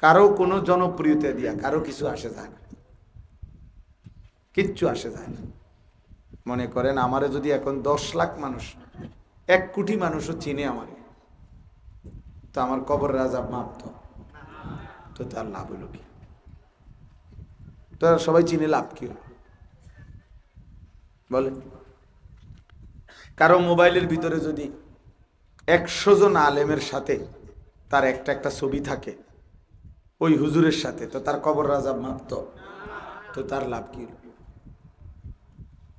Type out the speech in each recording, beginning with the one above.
কারো কোনো জনপ্রিয়তা দিয়া কারো কিছু আসে যায় না, কিচ্ছু আসে যায় না। মনে করেন আমারে যদি এখন 10 লাখ মানুষ, 1 কোটি মানুষও চিনে আমারে, তো আমার কবর রাজা মাপ তো তার লাভ হলো কি? তো সবাই চিনে লাভ কি হলো বলেন? কারো মোবাইলের ভিতরে যদি 100 জন আলেমের সাথে তার একটা একটা ছবি থাকে ওই হুজুরের সাথে, তো তার কবর রাজা মাপতো, তো তার লাভ কি হলো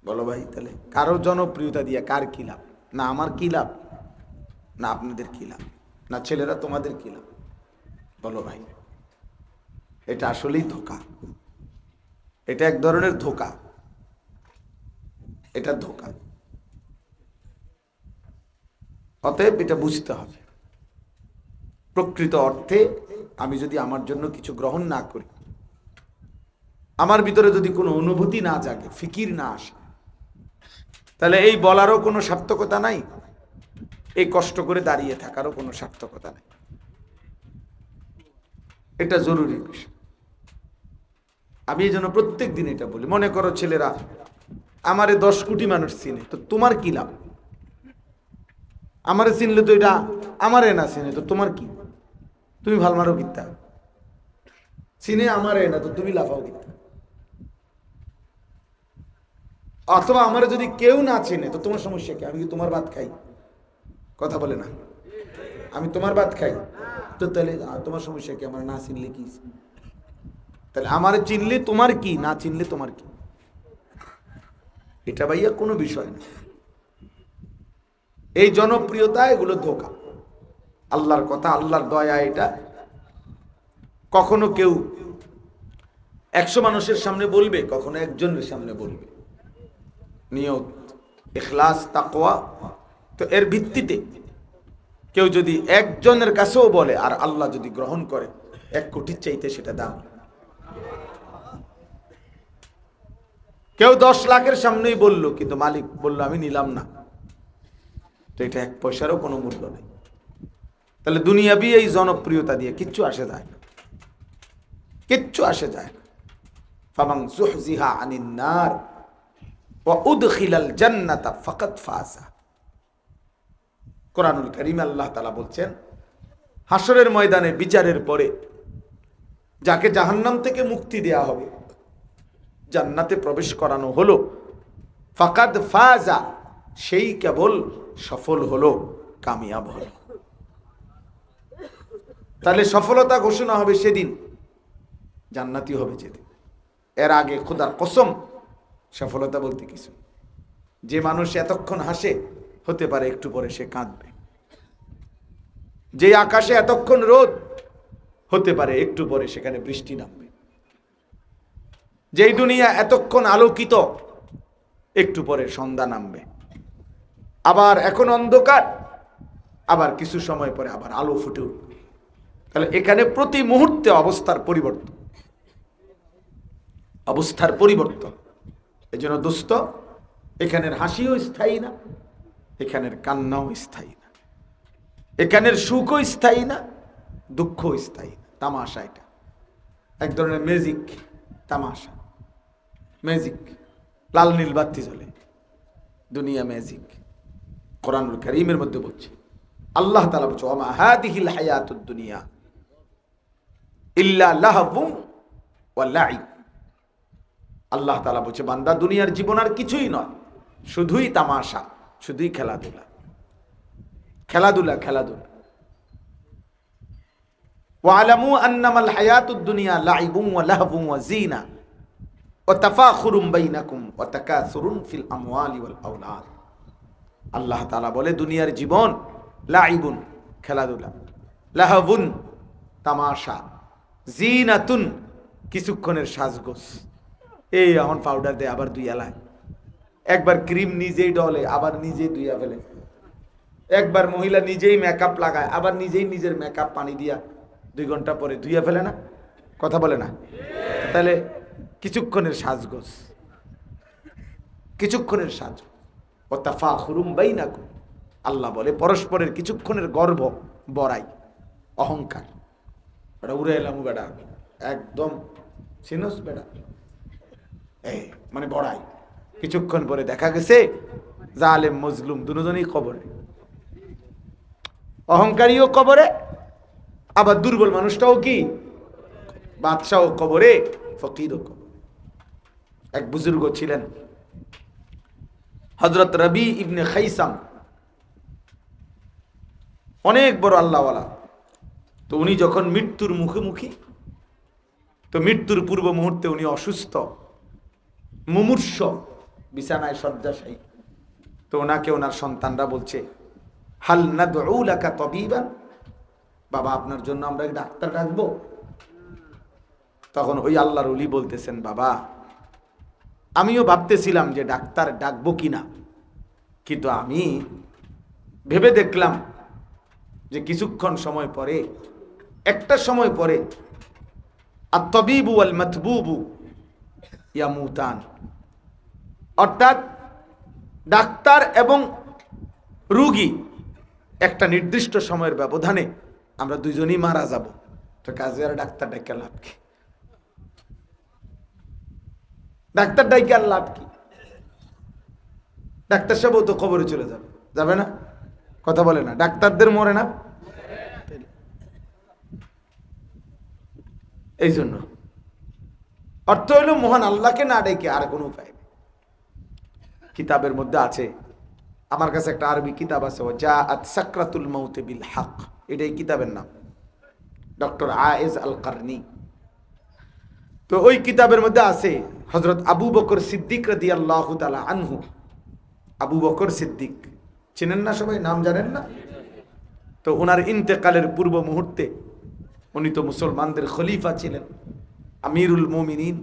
বলো ভাই? তাহলে কারো জনপ্রিয়তা দিয়ে কার কি লাভ? না আমার কি লাভ, না আপনাদের কি লাভ, না ছেলেরা তোমাদের কি লাভ বলো ভাই? এটা আসলেই ধোঁকা, এটা এক ধরনের ধোঁকা, এটা ধোঁকা। অতএব এটা বুঝতে হবে, প্রকৃত অর্থে আমি যদি আমার জন্য কিছু গ্রহণ না করি, আমার ভিতরে যদি কোনো অনুভূতি না জাগে, ফিকির না আসে, তাহলে এই বলারও কোনো সার্থকতা নাই, এই কষ্ট করে দাঁড়িয়ে থাকারও কোনো সার্থকতা নাই। এটা জরুরি বিষয়। আমি এই জন্য প্রত্যেক দিন এটা বলি। মনে করো ছেলেরা আমারে 10 কোটি মানুষ চিনে, তো তোমার কি লাভ? আমারে চিনলে তো এটা, আমারে না চিনে তো তোমার কি? তুমি ভাল মারো কিত্তা, চিনে আমারে না তো তুমি লাফাও কিত্তা? অথবা আমারে যদি কেউ না চিনে তো তোমার সমস্যা কি? আমি কি তোমার ভাত খাই? কথা বলে না, আমি তোমার ভাত খাই, তো তাহলে তোমার সমস্যা কি? আমার না চিনলে কি? তাহলে আমারে চিনলে তোমার কি, না চিনলে তোমার কি? এটা ভাইয়া কোনো বিষয় না। এই জনপ্রিয়তা এগুলো ধোঁকা, আল্লাহর কথা, আল্লাহর দয়া। এটা কখনো কেউ 100 মানুষের সামনে বলবে, কখনো একজনের সামনে বলবে। নিয়ত, ইখলাস, তাকওয়া। তো এর ভিত্তিতে কেউ যদি একজনের কাছেও বলে আর আল্লাহ যদি গ্রহণ করে, 1 কোটির চাইতে সেটা দাম। কেউ 10 লাখের সামনেই বলল, কিন্তু মালিক বলল আমি নিলাম না, তো এটা 1 পয়সারও কোনো মূল্য নেই। তাহলে দুনিয়াবি এই জনপ্রিয়তা দিয়ে কিচ্ছু আসে যায় না, কিচ্ছু আসে যায় না। ফামান যুহজিহা আনিন নার ওয়া উদখিলাল জান্নাতা ফাকাদ ফাযা। কোরআনুল কারীমে আল্লাহ তাআলা বলছেন, হাসরের ময়দানে বিচারের পরে যাকে জাহান্নাম থেকে মুক্তি দেয়া হবে, জান্নাতে প্রবেশ করানো হলো, ফাকাদ ফাযা, সেই কেবল সফল হলো, কামিয়াব হলো। তাহলে সফলতা ঘোষণা হবে সেদিন, জান্নাতি হবে যেদিন। এর আগে খোদার কসম সফলতা বলতে কিছু। যে মানুষ এতক্ষণ হাসে, হতে পারে একটু পরে সে কাঁদবে। যে আকাশে এতক্ষণ রোদ, হতে পারে একটু পরে সেখানে বৃষ্টি নামবে। যেই দুনিয়া এতক্ষণ আলোকিত, একটু পরে সন্ধ্যা নামবে। আবার এখন অন্ধকার, আবার কিছু সময় পরে আবার আলো ফুটে উঠবে। তাহলে এখানে প্রতি মুহূর্তে অবস্থার পরিবর্তন, অবস্থার পরিবর্তন। এই জন্য দোস্ত, এখানের হাসিও স্থায়ী না, এখানের কান্নাও স্থায়ী না, এখানের সুখও স্থায়ী না, দুঃখও স্থায়ী না। তামাশা, এটা এক ধরনের ম্যাজিক, তামাশা, ম্যাজিক। লাল নীল বাতি জ্বলে, দুনিয়া ম্যাজিক। কোরআনুল কারীমের মধ্যে বলছে, আল্লাহ তাআলা বলছে, ওয়া মা হাদিহিল হায়াতুদ দুনিয়া ইল্লা লাহবুন ওয়া লাইব। আল্লাহ তাআলা বলছে, বান্দা দুনিয়ার জীবন আর কিছুই নয়, শুধুই তামাশা, শুধুই খেলাধুলা, খেলাধুলা, খেলাধুলা। ওয়ালামু আন্নামাল হায়াতুদ দুনিয়া লাইবুন ওয়া লাহবুন ওয়া জিনা ওয়া তাফাখুরুম বাইনাকুম ওয়া তাকাসুরুন ফিল আমওয়ালি ওয়াল আওলাদ। আল্লাহ তাআলা বলে, দুনিয়ার জীবন লাইবুন, খেলাধুলা, লাহবুন, তামাশা, জিনাতুন, কিছুক্ষণের সাজগোজ। এই এখন পাউডার দেয়, আবার দুই এলায়, একবার ক্রিম নিজেই ডলে, আবার নিজেই ধুইয়া ফেলে, একবার মহিলা নিজেই মেকআপ লাগায়, আবার নিজেই নিজের মেকআপ পানি দিয়া 2 ঘন্টা পরে ধুইয়া ফেলে না? কথা বলে না? তাহলে কিছুক্ষণের সাজগোজ, কিছুক্ষণের সাজ। ও তাফাখুরুম বাইনাকুম, আল্লাহ বলে পরস্পরের কিছুক্ষণের গর্ব বড়াই, অহংকার। বেটা উড়ে এলাম বেটা একদম চিনস বেটা এই মানে বড়াই। কিছুক্ষণ পরে দেখা গেছে জালেম মজলুম দুজনই কবরে, অহংকারীও কবরে, আবার দুর্বল মানুষটাও কি বাদশাহ কবরে, ফকিরও কবরে। এক বুজুর্গ ছিলেন হযরত রবি ইবনে খাইসাম, অনেক বড় আল্লাহওয়ালা। তো উনি যখন মৃত্যুর মুখোমুখি, তো মৃত্যুর পূর্ব মুহূর্তে উনি অসুস্থ, মুমূর্ষ, বিছানায় শয্যাশায়ী। তো ওনাকে ওনার সন্তানরা বলছে, হাল নাদউ লাকা তাবিবান, বাবা আপনার জন্য আমরা ডাক্তার ডাকবো? তখন ওই আল্লাহর ওলি বলতেছেন, বাবা আমিও ভাবতেছিলাম যে ডাক্তার ডাকবো কিনা, কিন্তু আমি ভেবে দেখলাম যে কিছুক্ষণ সময় পরে, একটা সময় পরে, আত-তাবিবু ওয়াল মাতবুবু ইয়ামুতান, অর্থাৎ ডাক্তার এবং রোগী একটা নির্দিষ্ট সময়ের ব্যবধানে আমরা দুইজনই মারা যাব। তো কাজে আর ডাক্তার ডাইকা লাভ কি? ডাক্তার ডাইকা আর লাভ কি? ডাক্তার সাহেবও তো কবরে চলে যাবে, যাবে না? কথা বলে না, ডাক্তারদের মরে না? এই জন্য অর্থ হইল মহান আল্লাহকে না ডেকে আর কোনো উপায় নেই। কিতাবের মধ্যে আছে, আমার কাছে একটা আরবি কিতাব আছে, জাআত সাকরাতুল মাউত বিল হক, এটাই কিতাবের নাম, ডক্টর আয়েজ আল কারনি। তো ওই কিতাবের মধ্যে আছে হযরত আবু বকর সিদ্দিক রাদিয়াল্লাহু তাআলা আনহু। আবু বকর সিদ্দিক চিনেন না সবাই, নাম জানেন না? তো ওনার ইন্তেকালের পূর্ব মুহূর্তে, উনি তো মুসলমানদের খলিফা ছিলেন, আমিরুল মুমিনিন।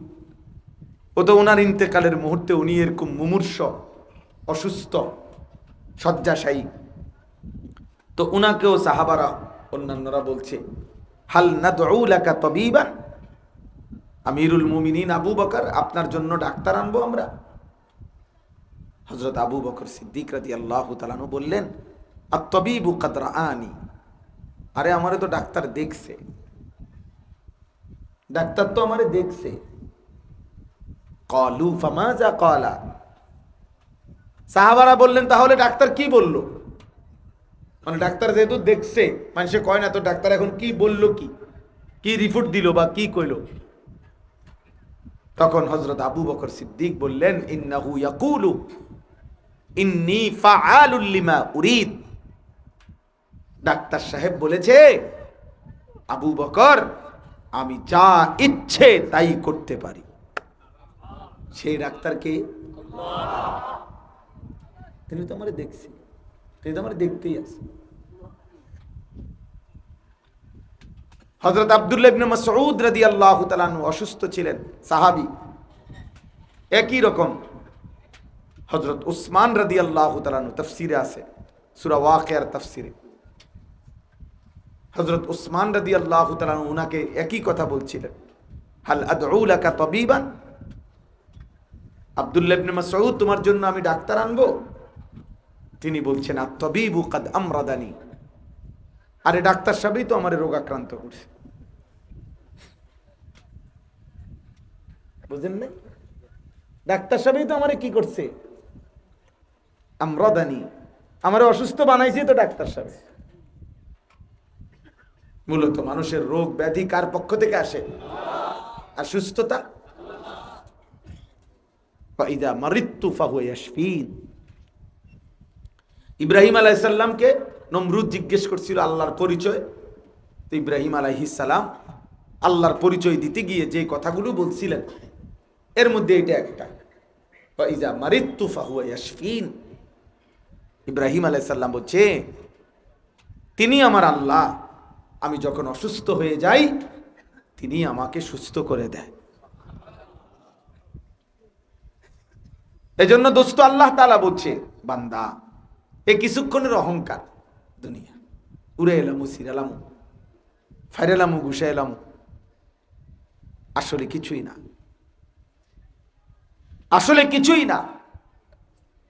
ও তো ওনার ইন্তেকালের মুহূর্তে উনি এরকম মুমূর্ষ, অসুস্থ, শয্যাশায়ী। তো উনাকেও সাহাবারা অন্যান্যরা বলছে, হাল নাদউ লাকা তাবিবান, আমিরুল মুমিনিন আবু বকর আপনার জন্য ডাক্তার আনবো আমরা? হযরত আবু বকর সিদ্দিক রাদিয়াল্লাহু তাআলা আনহু বললেন, আত-তাবিবু কাদ রাআনি, আরে আমারে তো ডাক্তার দেখছে, ডাক্তার তো আমারে দেখছে। ক্বালু ফামাযা ক্বালা, সাহাবারা বললেন তাহলে ডাক্তার কি বলল? মানে ডাক্তার যেহেতু দেখছে, মানুষে কয় না তো ডাক্তার এখন কি বলল, কি রিপোর্ট দিল বা কি কইল? তখন হযরত আবু বকর সিদ্দিক বললেন, ইন্নাহু ইয়াকুলু ইন্নী ফাআলুল লিমা উরিদ, ডাক্তার সাহেব বলেছে আবু বকর আমি যা ইচ্ছে তাই করতে পারি। সেই ডাক্তারকে তিনি তো আমারে দেখছি, তিনি তো আমারে দেখতেই আছে। হযরত আব্দুল্লাহ ইবনে মাসউদ রাদিয়াল্লাহু তাআলা আনহু অসুস্থ ছিলেন, সাহাবী। একই রকম হযরত উসমান রাদিয়াল্লাহু তাআলা আনহু, তাফসিরে আছে, সূরা ওয়াকিয়ার তাফসিরে হযরত উসমান রাদিয়াল্লাহু তাআলা আনহু উনাকে একই কথা বলছিলেন, হাল আদউ লাকা তাবিবান, আব্দুল্লাহ ইবনে মাসউদ তোমার জন্য আমি ডাক্তার আনবো? তিনি বলছেন, আত-তাবিবু কাদ আমরাদানি, আরে ডাক্তার সাহেবই তো আমারে রোগাক্রান্ত করছে। বুঝেন না? ডাক্তার সাহেবই তো আমারে কি করছে? আমরাদানি, আমারে অসুস্থ বানাইছে তো ডাক্তার সাহেব। মূলত মানুষের রোগ ব্যাধি কার পক্ষ থেকে আসে? আর সুস্থতা, ফাইদা মারিতু ফাহুয়া ইয়াশফিন। ইব্রাহিম আলাইহিস সালামকে নমরুদ জিজ্ঞেস করছিল আল্লাহর পরিচয়। তো ইব্রাহিম আলাইহিস সালাম আল্লাহর পরিচয় দিতে গিয়ে যে কথাগুলো বলছিলেন, এর মধ্যে এটা একটা, ফাইদা মারিতু ফাহুয়া ইয়াশফিন। ইব্রাহিম আলাইহিস সালাম বলছে, তিনি আমার আল্লাহ, আমি যখন অসুস্থ হয়ে যাই তিনি আমাকে সুস্থ করে দেয়। এজন্য দোস্ত আল্লাহ তাআলা বলছে, বান্দা এ কিছুক্ষণের অহংকার, দুনিয়া উড়ে এলাম, সিরালাম, ফাইরালাম, ঘুষে এলাম, আসলে কিছুই না, আসলে কিছুই না।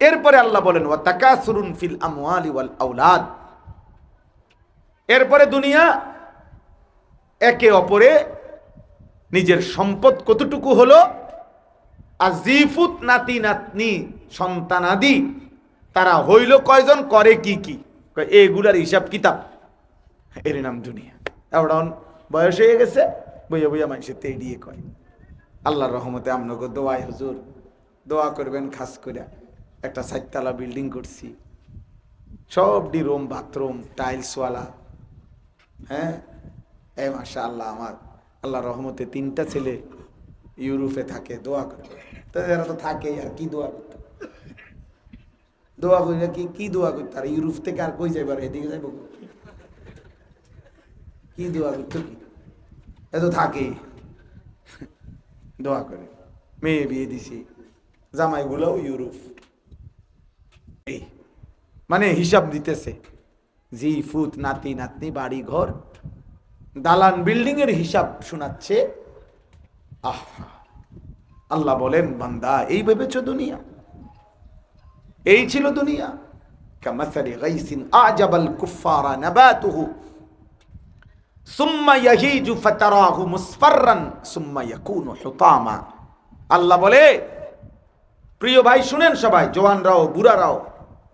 এরপরে আল্লাহ বলেন, ওয়া তাকাসুরুন ফিল আমওয়ালি ওয়াল আওলাদ, এরপরে দুনিয়া একে অপরে নিজের সম্পদ কতটুকু হলো, আজিফুত নাতি নাতনি সন্তানাদি তারা হইল কয়জন, করে কি কি, এগুলার হিসাব কিতাব, এর নাম দুনিয়া। এখন বয়স হয়ে গেছে, বইয়া বইয়া মানুষের তে এড়িয়ে কয়। আল্লাহর রহমতে আপনাকে দোয়াই হুজুর, দোয়া করবেন। খাস করে একটা 4 তলা বিল্ডিং করছি, সবটি রুম বাথরুম টাইলসওয়ালা। হ্যাঁ, এই মাশাআল্লাহ, আমার আল্লাহর রহমতে 3টা ছেলে ইউরোপে থাকে। দোয়া করবে তো, এরা তো থাকেই, আর কি দোয়া করতে, দোয়া করি কি দোয়া করতে, আর ইউরোপ থেকে আর কই যাইবার, এদিকে যাইব কি দোয়া করতো, কি এত থাকে। দোয়া করে মেয়ে বিয়ে দিছি, জামাইগুলোও ইউরোপ। এই মানে হিসাব দিতেছে, জি ফুত নাতি নাতনি বাড়ি ঘর দালান বিল্ডিং এর হিসাব শোনাচ্ছে। আহা, আল্লাহ বলেন বান্দা, এই ভেবেছো দুনিয়া, এই ছিল দুনিয়া। কামাসালি গাইসিন আজাবাল কুফারা নাবাতুহু সুম্মা ইয়াহিজু ফাতারাহু মুসফাররান সুম্মা ইয়াকুনু হুতামা। আল্লাহ বলে, প্রিয় ভাই শুনেন, সবাই জওয়ানরাও বুড়ারাও,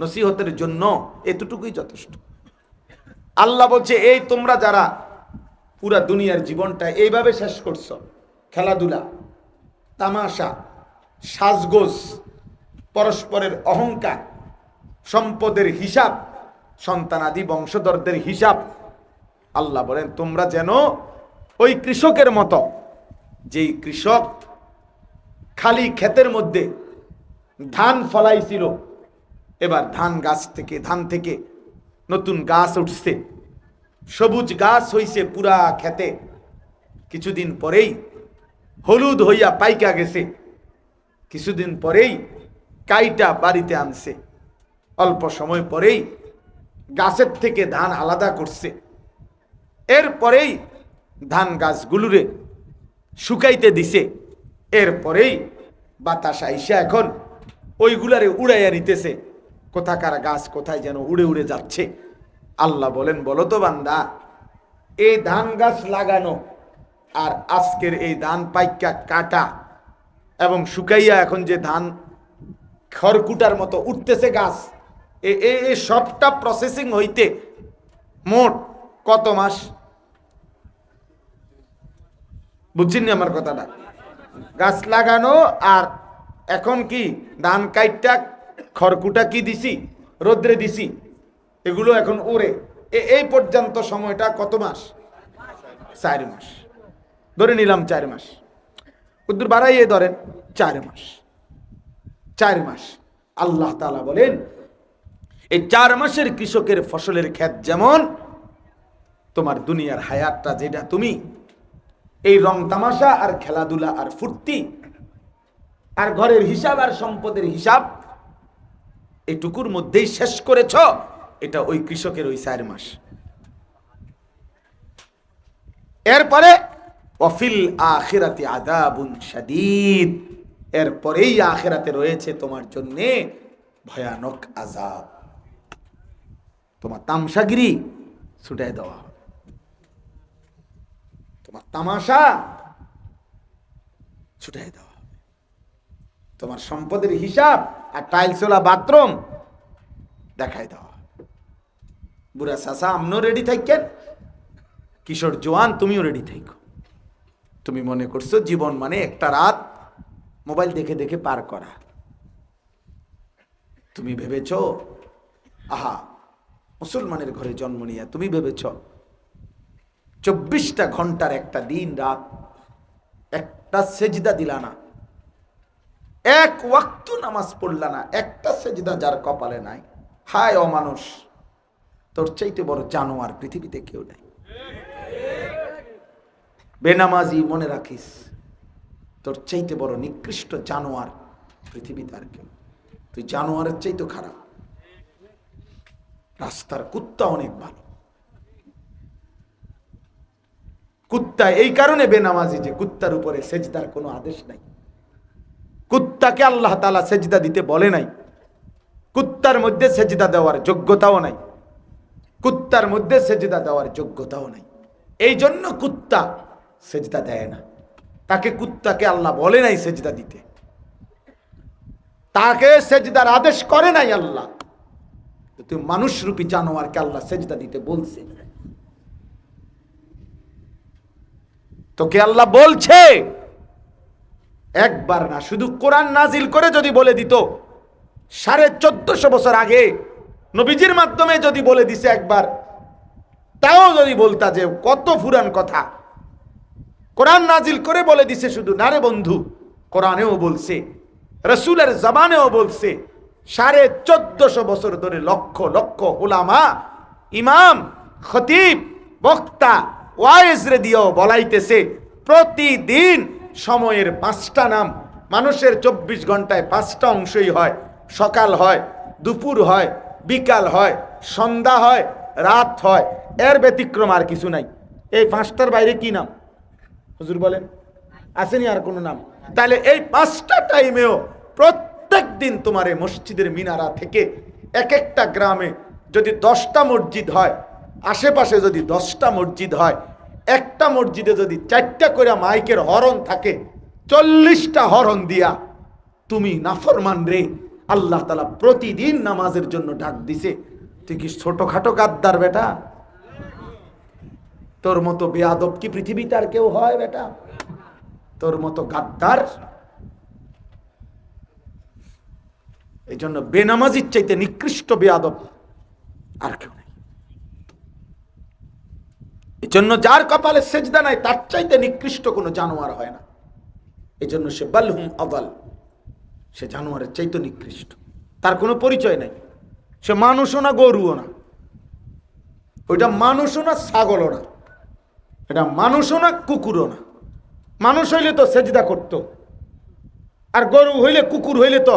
নসিহতের জন্য এতটুকুই যথেষ্ট। আল্লাহ বলছে, এই তোমরা যারা পুরা দুনিয়ার জীবনটা এইভাবে শেষ করছো, খেলাধুলা, তামাশা, সাজগোজ, পরস্পরের অহংকার, সম্পদের হিসাব, সন্তানাদি বংশধরদের হিসাব, আল্লাহ বলেন তোমরা যেন ওই কৃষকের মতো, যেই কৃষক খালি ক্ষেতের মধ্যে ধান ফলাইছিল, এবার ধান থেকে নতুন গাছ উঠছে, সবুজ গাছ হইছে পুরা ক্ষেতে, কিছুদিন পরেই হলুদ হইয়া পাইকা গেছে, কিছুদিন পরেই কাইটা বাড়িতে আনছে, অল্প সময় পরেই গাছের থেকে ধান আলাদা করছে, এরপরেই ধান গাছগুলোরে শুকাইতে দিছে, এরপরেই বাতাস আইসা এখন ওইগুলারে উড়াইয়া নিতেছে, কোথাকার গাছ কোথায় যেন উড়ে উড়ে যাচ্ছে। আল্লাহ বলেন, বলো তো বান্দা, এই ধান গাছ লাগানো আর আজকের এই ধান পাইকা কাটা এবং শুকাইয়া এখন যে ধান খড়কুটার মতো উঠতেছে গাছ, এই সবটা প্রসেসিং হইতে মোট কত মাস? বুঝছেন আমার কথাটা? গাছ লাগানো আর এখন কি ধান কাইটটা খড়কুটা কি দিছি, রোদ্রে দিছি, এগুলো এখন ওরে, এই পর্যন্ত সময়টা কত মাস? 4 মাস ধরে নিলাম, 4 মাস, উদ্দুর বাড়াইয়ে ধরেন 4 মাস। 4 মাস আল্লাহ তাআলা বলেন, এই 4 মাসের কৃষকের ফসলের ক্ষেত যেমন তোমার দুনিয়ার হায়াতটা, যেটা তুমি এই রং তামাশা আর খেলাধুলা আর ফুর্তি আর ঘরের হিসাব আর সম্পদের হিসাব এটুকুর মধ্যেই শেষ করেছ, এটা ওই কৃষকের ওই 4 মাস। এরপরে ওয়াফিল আখিরাতি আযাবুন শাদীদ, এরপরেই আখিরাতে রয়েছে তোমার জন্য ভয়ানক আযাব। তোমার তামসাগিরি ছুটাই দেওয়া হবে, তোমার তামাশা ছুটাই দেওয়া হবে, তোমার সম্পদের হিসাব আর টাইলসওয়ালা বাথরুম দেখাই দেওয়া হবে। বুড়া চাচা আপনিও রেডি থাকেন, কিশোর জওয়ান তুমিও রেডি থাকো। তুমি মনে করছো জীবন মানে একটা রাত মোবাইল দেখে দেখে পার করা, তুমি ভেবেছ, আহা মুসলমানের ঘরে জন্ম নিয়ে তুমি ভেবেছ 24টা ঘন্টার একটা দিন রাত, একটা সেজদা দিলা না, এক ওয়াক্ত নামাজ পড়লা না, একটা সেজদা যার কপালে নাই, হায় অমানুষ, তোর চাইতে বড় জানোয়ার পৃথিবীতে কেউ নাই। বেনামাজি মনে রাখিস, তোর চাইতে বড় নিকৃষ্ট জানোয়ার পৃথিবীতে আর কেউ, তুই জানোয়ারের চাইতে খারাপ। রাস্তার কুত্তা অনেক ভালো, কুত্তা এই কারণে বেনামাজি যে কুত্তার উপরে সেজদার কোনো আদেশ নাই, কুত্তাকে আল্লাহ তাআলা সেজদা দিতে বলে নাই, কুত্তার মধ্যে সেজদা দেওয়ার যোগ্যতাও নাই, কুত্তার মধ্যে সেজদা দেওয়ার যোগ্যতাও নাই। এই জন্য কুত্তা সেজদা দেয় না। তাকে কুত্তাকে আল্লাহ বলে নাই সেজদা দিতে, তাকে সেজদার আদেশ করে নাই আল্লাহ। তুই মানুষরূপী জানোয়ারকে আল্লাহ সেজদা দিতে বলছে। তোকে আল্লাহ বলছে একবার না, শুধু কোরআন নাজিল করে যদি বলে দিত 1450 বছর আগে নবীজির মাধ্যমে যদি বলে দিছে একবার, তাও যদি বলতা যে কত পুরান কথা। কোরআন নাজিল করে বলে দিছে শুধু না রে বন্ধু, কোরআনেও বলছে, রাসূলের জবানেও বলছে। 1450 বছর ধরে লক্ষ লক্ষ উলামা, ইমাম, খতিব, বক্তা, ওয়াইজরে দিয়েও বলাইতেছে প্রতিদিন সময়ের 5টা নাম। মানুষের 24 ঘন্টায় 5টা অংশই হয়। সকাল হয়, দুপুর হয়, বিকাল হয়, সন্ধ্যা হয়, রাত হয়। এর ব্যতিক্রম আর কিছু নাই। এই 5টার বাইরে কি নাম হুজুর বলেন? আসেনি আর কোনো নাম? তাহলে এই 5টা টাইমেও প্রত্যেক দিন তোমার এই মসজিদের মিনারা থেকে এক একটা গ্রামে যদি 10টা মসজিদ হয়, আশেপাশে যদি 10টা মসজিদ হয়, একটা মসজিদে যদি 4টা করে মাইকের হরন থাকে, 40টা হরন দিয়া তুমি নাফরমান রে আল্লাহ তাআলা প্রতিদিন নামাজের জন্য ডাক দিছে। তুই কি ছোটখাটো গাদ্দার বেটা? তোর মতো বেয়াদব কি পৃথিবীতে আর কেউ হয় বেটা? তোর মতো গাদ্দার। এই জন্য বেনামাজির চাইতে নিকৃষ্ট বেয়াদব আর কেউ নেই। এই জন্য যার কপালে সেজদা নাই তার চাইতে নিকৃষ্ট কোনো জানোয়ার হয় না। এই জন্য সে বালহুম আদাল, সে জানোয়ারের চাইতে নিকৃষ্ট। তার কোনো পরিচয় নাই। সে মানুষও না, গরুও না। ওইটা মানুষও না, ছাগলও না। এটা মানুষও না, কুকুরও না। মানুষ হইলে তো সেজদা করত, আর গরু হইলে, কুকুর হইলে তো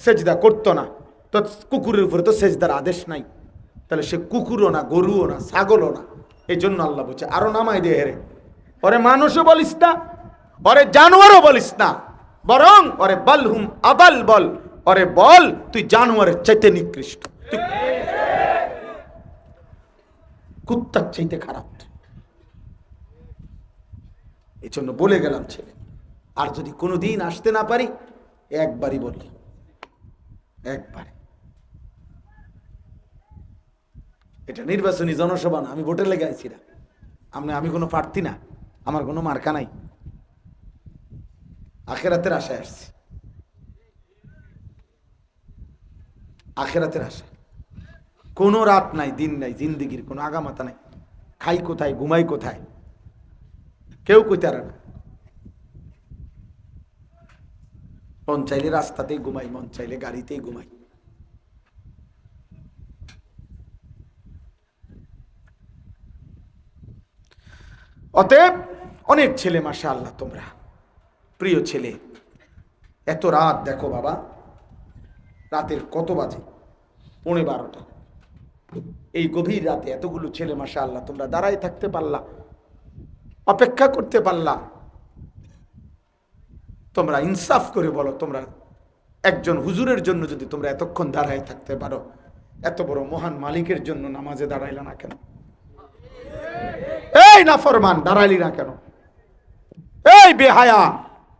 সেজদা করতো না। তো কুকুরের উপরে তো সেজদার আদেশ নাই। তাহলে সে কুকুরও না, গরুও না, ছাগলও না। এই জন্য আল্লাহ বলছে আরো নামাই দে হেরে। ওরে মানুষও বলিস না, ওরে জানোয়ারও বলিস না, বরং ওরে বালহুম আদাল বল। ওরে বল তুই জানোয়ারের চাইতে নিকৃষ্ট, তুই কুত্তার চাইতে খারাপ। এই জন্য বলে গেলাম ছেলে, আর যদি কোনোদিন আসতে না পারি একবারই বলি, একবারে। এটা নির্বাচনী জনসভা না, আমি ভোটের লেগে আইছি না। আমি কোনো প্রার্থী না, আমার কোনো মার্কা নাই। আখেরাতের আশায় আসছি, আখেরাতের আশায়। কোনো রাত নাই, দিন নাই, জিন্দিগির কোনো আগামাতা নাই। খাই কোথায়, ঘুমাই কোথায়, কেউ কইতে পারে না। মন চাইলে রাস্তাতেই ঘুমাই, মন চাইলে গাড়িতেই ঘুমাই। অতএব অনেক ছেলে মাশাআল্লাহ, তোমরা প্রিয় ছেলে। এত রাত দেখো বাবা, রাতের কত বাজে? 12:15। এই গভীর রাতে এতগুলো ছেলে মাশাআল্লাহ তোমরা দাঁড়ায় থাকতে পারলা, অপেক্ষা করতে পারলা। তোমরা ইনসাফ করে বলো, তোমরা একজন হুজুরের জন্য যদি তোমরা এতক্ষণ দাঁড়ায় থাকতে পারো, এত বড় মহান মালিকের জন্য নামাজে দাঁড়াইলা না কেন? এই নাফরমান, দাঁড়াইলি না কেন? এই বেহায়া,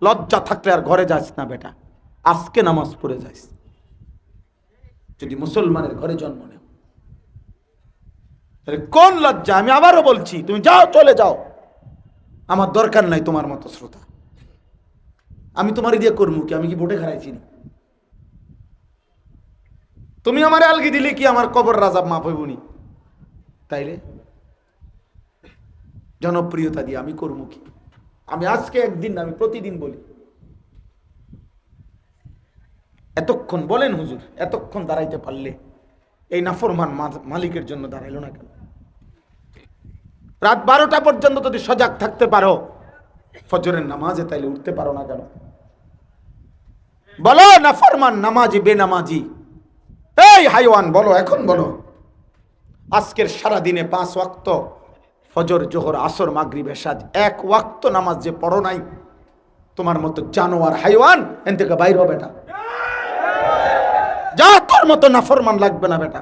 লজ্জা থাকলে আর ঘরে যাস না বেটা, আজকে নামাজ পড়ে যাস। যদি মুসলমানের ঘরে জন্ম নেও, কোন লজ্জা? আমি আবারও বলছি, তুমি যাও, চলে যাও, আমার দরকার নাই তোমার মতো শ্রোতা। আমি তোমারই দিয়ে করবো কি? আমি কি ভোটে খারাইছি? তুমি আমার আলগি দিলে কি আমার কবর রাজাব মাপ হইবনি? তাইলে জনপ্রিয়তা দিয়ে আমি করবো কি? আমি আজকে একদিন না, আমি প্রতিদিন বলি। এতক্ষণ বলেন হুজুর, এতক্ষণ দাঁড়াইতে পারলে এই নাফরমান মালিকের জন্য দাঁড়াইলো না কেন? রাত 12টা পর্যন্ত যদি সজাগ থাকতে পারো ফজরের নামাজে, তাইলে উঠতে পারো না কেন? বলো নাফরমান নামাজি, বেনামাজি, এই হাইওয়ান, বলো, এখন বলো। আজকের সারা দিনে 5 ওয়াক্ত ফজর, জোহর, আসর, মাগরিব, এশা, 1 ওয়াক্ত নামাজ যে পড়ো নাই, তোমার মতো জানোয়ার হাইওয়ান এন থেকে বাইর হবে বেটা। যা, তোর মতো নাফরমান লাগবে না বেটা,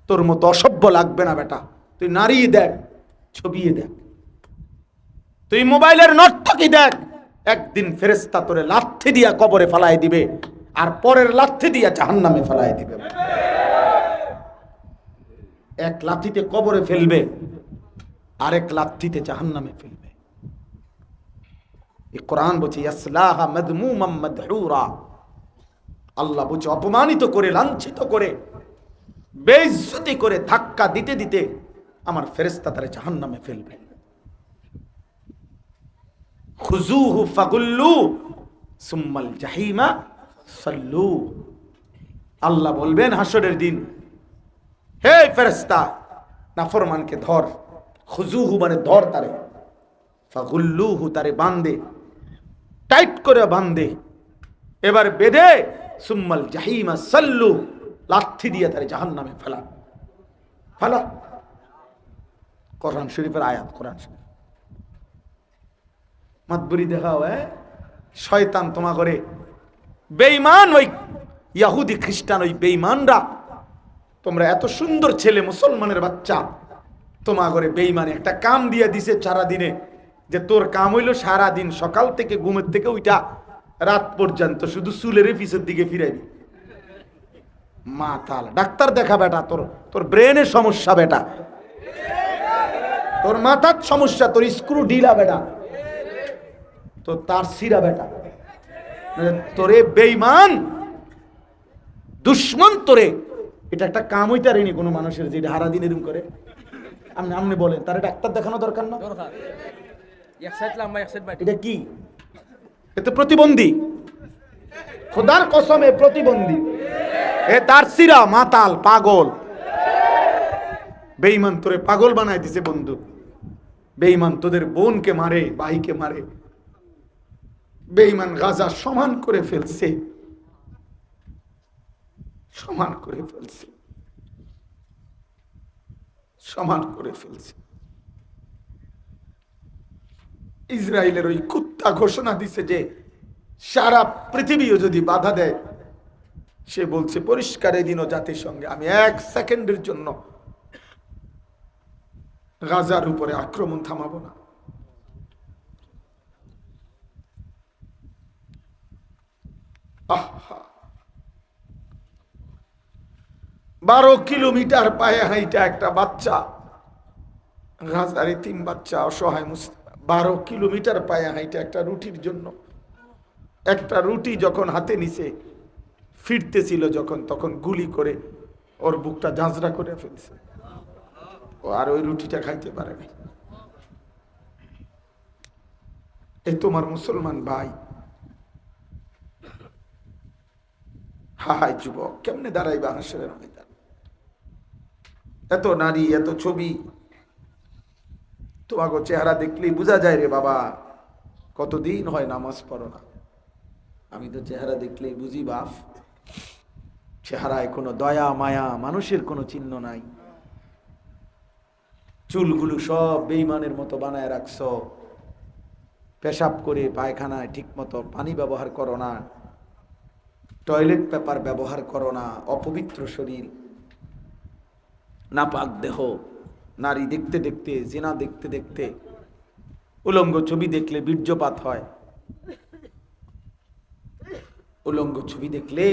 তোর মতো অসভ্য লাগবে না বেটা। তুই নারী দেখ, ছবিয়ে দেখ, তুই মোবাইলের নর্তকী দেখ, একদিন ফেরেশতা তোরে লাথি দিয়া কবরে ফেলাই দিবে, আর পরের লাথি দিয়া জাহান্নামে ফেলাই দিবে। এক লাথিতে কবরে ফেলবে, আরেক লাথিতে জাহান্নামে ফেলবে। এই কোরআন বলছে ইয়াসলাহা মাদমুমাম মাদহুরা, আল্লাহ বলছে অপমানিত করে, লাঞ্ছিত করে, বেইজ্জতি করে, ধাক্কা দিতে দিতে আমার ফেরেশতা তারে জাহান্নামে ফেলবে। খুজুহু ফাগুল্লু সুম্মাল জাহিমা সাল্লু, আল্লাহ বলবেন হাসরের দিন, হে ফেরেশতা নাফরমানকে ধর, খুজুহু মানে ধর তারে, ফাগুল্লুহু তারে বাঁধে, টাইট করে বাঁধে, এবার বেঁধে সুম্মাল জাহিমা সাল্লু লাথি দিয়ে তারে জাহান্নামে ফেলা। ফেলা কোরআন শরীফের আয়াত, কোরআন শরীফ। মাতবুরি দেখা হয় শয়তান তোমা করে বেঈমান, ওই ইহুদি খ্রিস্টান, ওই বেঈমানরা, তোমরা এত সুন্দর ছেলে মুসলমানের বাচ্চা, তোমা করে বেঈমানে একটা কাম দিয়ে দিছে সারা দিনে, যে তোর কাম হইলো সারা দিন সকাল থেকে ঘুমের থেকে ওইটা রাত পর্যন্ত শুধু চুলের পিছের দিকে ফিরাইবি। মাতাল, ডাক্তার দেখা বেটা, তোর তোর ব্রেনের সমস্যা বেটা, তোর মাথার সমস্যা, তোর স্ক্রু ঢিলা বেটা, তোর তার সিরা বেটা, তোরে বেঈমান দুশ্মন তোরে। এটা একটা কাম হইতারেনি কোনো মানুষের, যে হারা দিন এরকম করে। আপনি আপনি বলেন তারে ডাক্তার দেখানো দরকার না? এটা কি? এতে প্রতিবন্ধী, খোদার কসমে প্রতিবন্ধী। এ তার সিরা, মাতাল, পাগল। বেঈমান তোরে পাগল বানাই দিছে বন্ধু। বেঈমান তোদের বোনকে মারে, ভাইকে মারে। বেঈমান গাজা সমান করে ফেলছে, সমান করে ফেলছে, সমান করে ফেলছে। ইসরায়েলের ওই কুত্তা ঘোষণা দিছে যে সারা পৃথিবীও যদি বাধা দেয়, সে বলছে পরিষ্কার এই দিনও জাতিসংঘে আমি 1 সেকেন্ডের জন্য গাজার উপরে আক্রমণ থামাবো না। আহা, 12 কিলোমিটার পায়ে হাইটা একটা বাচ্চা, গাজার 3 বাচ্চা অসহায় মুসলিম, 12 কিলোমিটার পায়ে হাইটা একটা রুটির জন্য। একটা রুটি যখন হাতে নিছে, ফিরতেছিল যখন, তখন গুলি করে ওর বুকটা ঝাঁঝরা করে ফেলছে। ও আর ওই রুটিটা খাইতে পারেনি। এই তোমার মুসলমান ভাই, হায় যুবক, কেমনে দাঁড়াইবা হাসরের ময়দান? এত নারী, এত ছবি, তোমাকে চেহারা দেখলেই বোঝা যায় রে বাবা কতদিন হয় নামাজ পড়ো না। আমি তো চেহারা দেখলেই বুঝি বাপ, চেহারায় কোনো দয়া মায়া মানুষের কোনো চিহ্ন নাই। চুলগুলো সব বেঈমানের মতো বানায় রাখছো, পেশাব করে পায়খানায় ঠিক মতো পানি ব্যবহার করো না, টয়লেট পেপার ব্যবহার করো না, অপবিত্র শরীর, নাপাক দেহ, নারী দেখতে দেখতে, জিনা দেখতে দেখতে, উলঙ্গ ছবি দেখলে বীর্যপাত হয়, উলঙ্গ ছবি দেখলে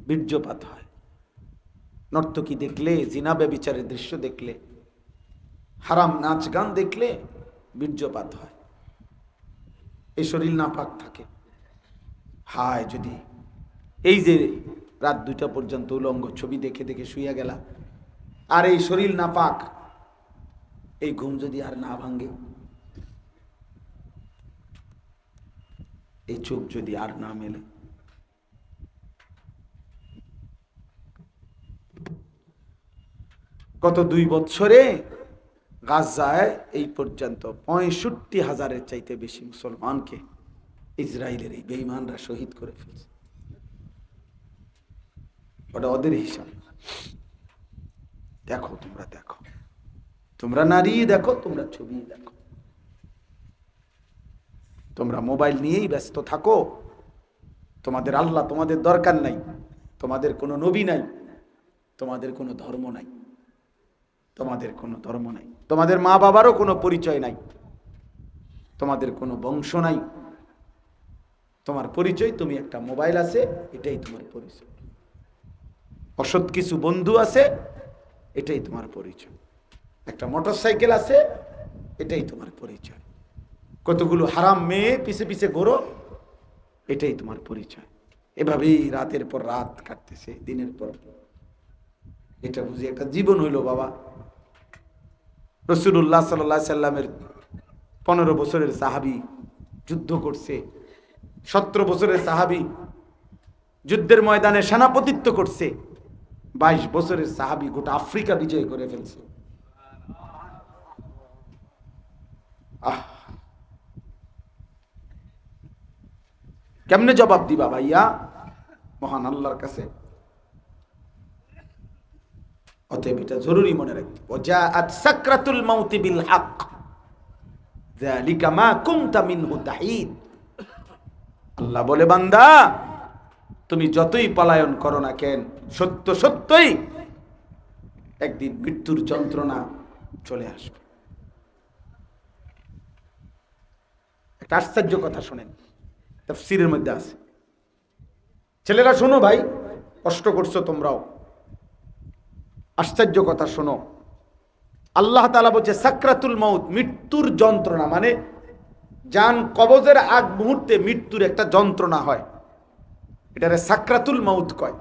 বীর্যপাত হয়, নর্তকী দেখলে, জিনা ব্যভিচারের দৃশ্য দেখলে, হারাম নাচ গান দেখলে বীর্যপাত হয়, এই শরীর নাপাক থাকে। হায় যদি এই যে রাত 2টা পর্যন্ত উলঙ্গ ছবি দেখে দেখে শুইয়া গেলা, আর এই শরীর নাপাক, এই ঘুম যদি আর না ভাঙে, এই চোখ যদি আর না মেলে, গত 2 বছরে গাজায় এই পর্যন্ত 65,000-এর চাইতে বেশি মুসলমানকে ইসরায়েলের এই বেঈমানরা শহীদ করে ফেলছে। ওটা ওদের হিসাব। দেখো, তোমরা দেখো, তোমরা নারী দেখো, তোমরা ছবি দেখো, তোমরা মোবাইল নিয়েই ব্যস্ত থাকো। তোমাদের আল্লাহ তোমাদের দরকার নাই, তোমাদের কোনো নবী নাই, তোমাদের কোনো ধর্ম নাই। তোমাদের কোনো ধর্ম নাই, তোমাদের মা বাবারও কোনো পরিচয় নাই, তোমাদের কোনো বংশ নাই। তোমার পরিচয় তুমি একটা মোবাইল আছে, এটাই তোমার পরিচয়। অসৎ কিছু বন্ধু আছে, এটাই তোমার পরিচয়। একটা মোটরসাইকেল আছে, এটাই তোমার পরিচয়। কতগুলো হারাম মেয়ে পিছে পিছে ঘোরো, এটাই তোমার পরিচয়। এভাবেই রাতের পর রাত কাটতেছে, দিনের পর। এটা বুঝি একটা জীবন হইল বাবা? রাসূলুল্লাহ সাল্লাল্লাহু আলাইহি সাল্লামের 15 বছরের সাহাবী যুদ্ধ করছে, 17 বছরের সাহাবী যুদ্ধের ময়দানে সেনাপতিত্ব করছে, 22 বছরের সাহাবী গোটা আফ্রিকা বিজয় করে ফেলছে। কেমনে জবাব দিবা ভাইয়া মহান আল্লাহর কাছে? অতএব এটা জরুরি মনে রাখতে, ওয়াজাআত সাকরাতুল মাউতি বিল হক যালিকা মা কুনতা মিনহু তাহিদ। আল্লাহ বলে, বান্দা তুমি যতই পলায়ন করো না কেন, সত্য সত্যই একদিন মৃত্যুর যন্ত্রণা চলে আসবে। একটা আশ্চর্য কথা শোনেন, তাফসীরের মধ্যে আছে। ছেলেরা শোনো ভাই, কষ্ট করছো তোমরাও, আশ্চর্য কথা শোনো। আল্লাহ তাআলা বলছে সাকরাতুল মাউত, মৃত্যুর যন্ত্রণা, মানে জান কবজের আগ মুহূর্তে মৃত্যুর একটা যন্ত্রণা হয়, এটারে সাকরাতুল মাউত কয়।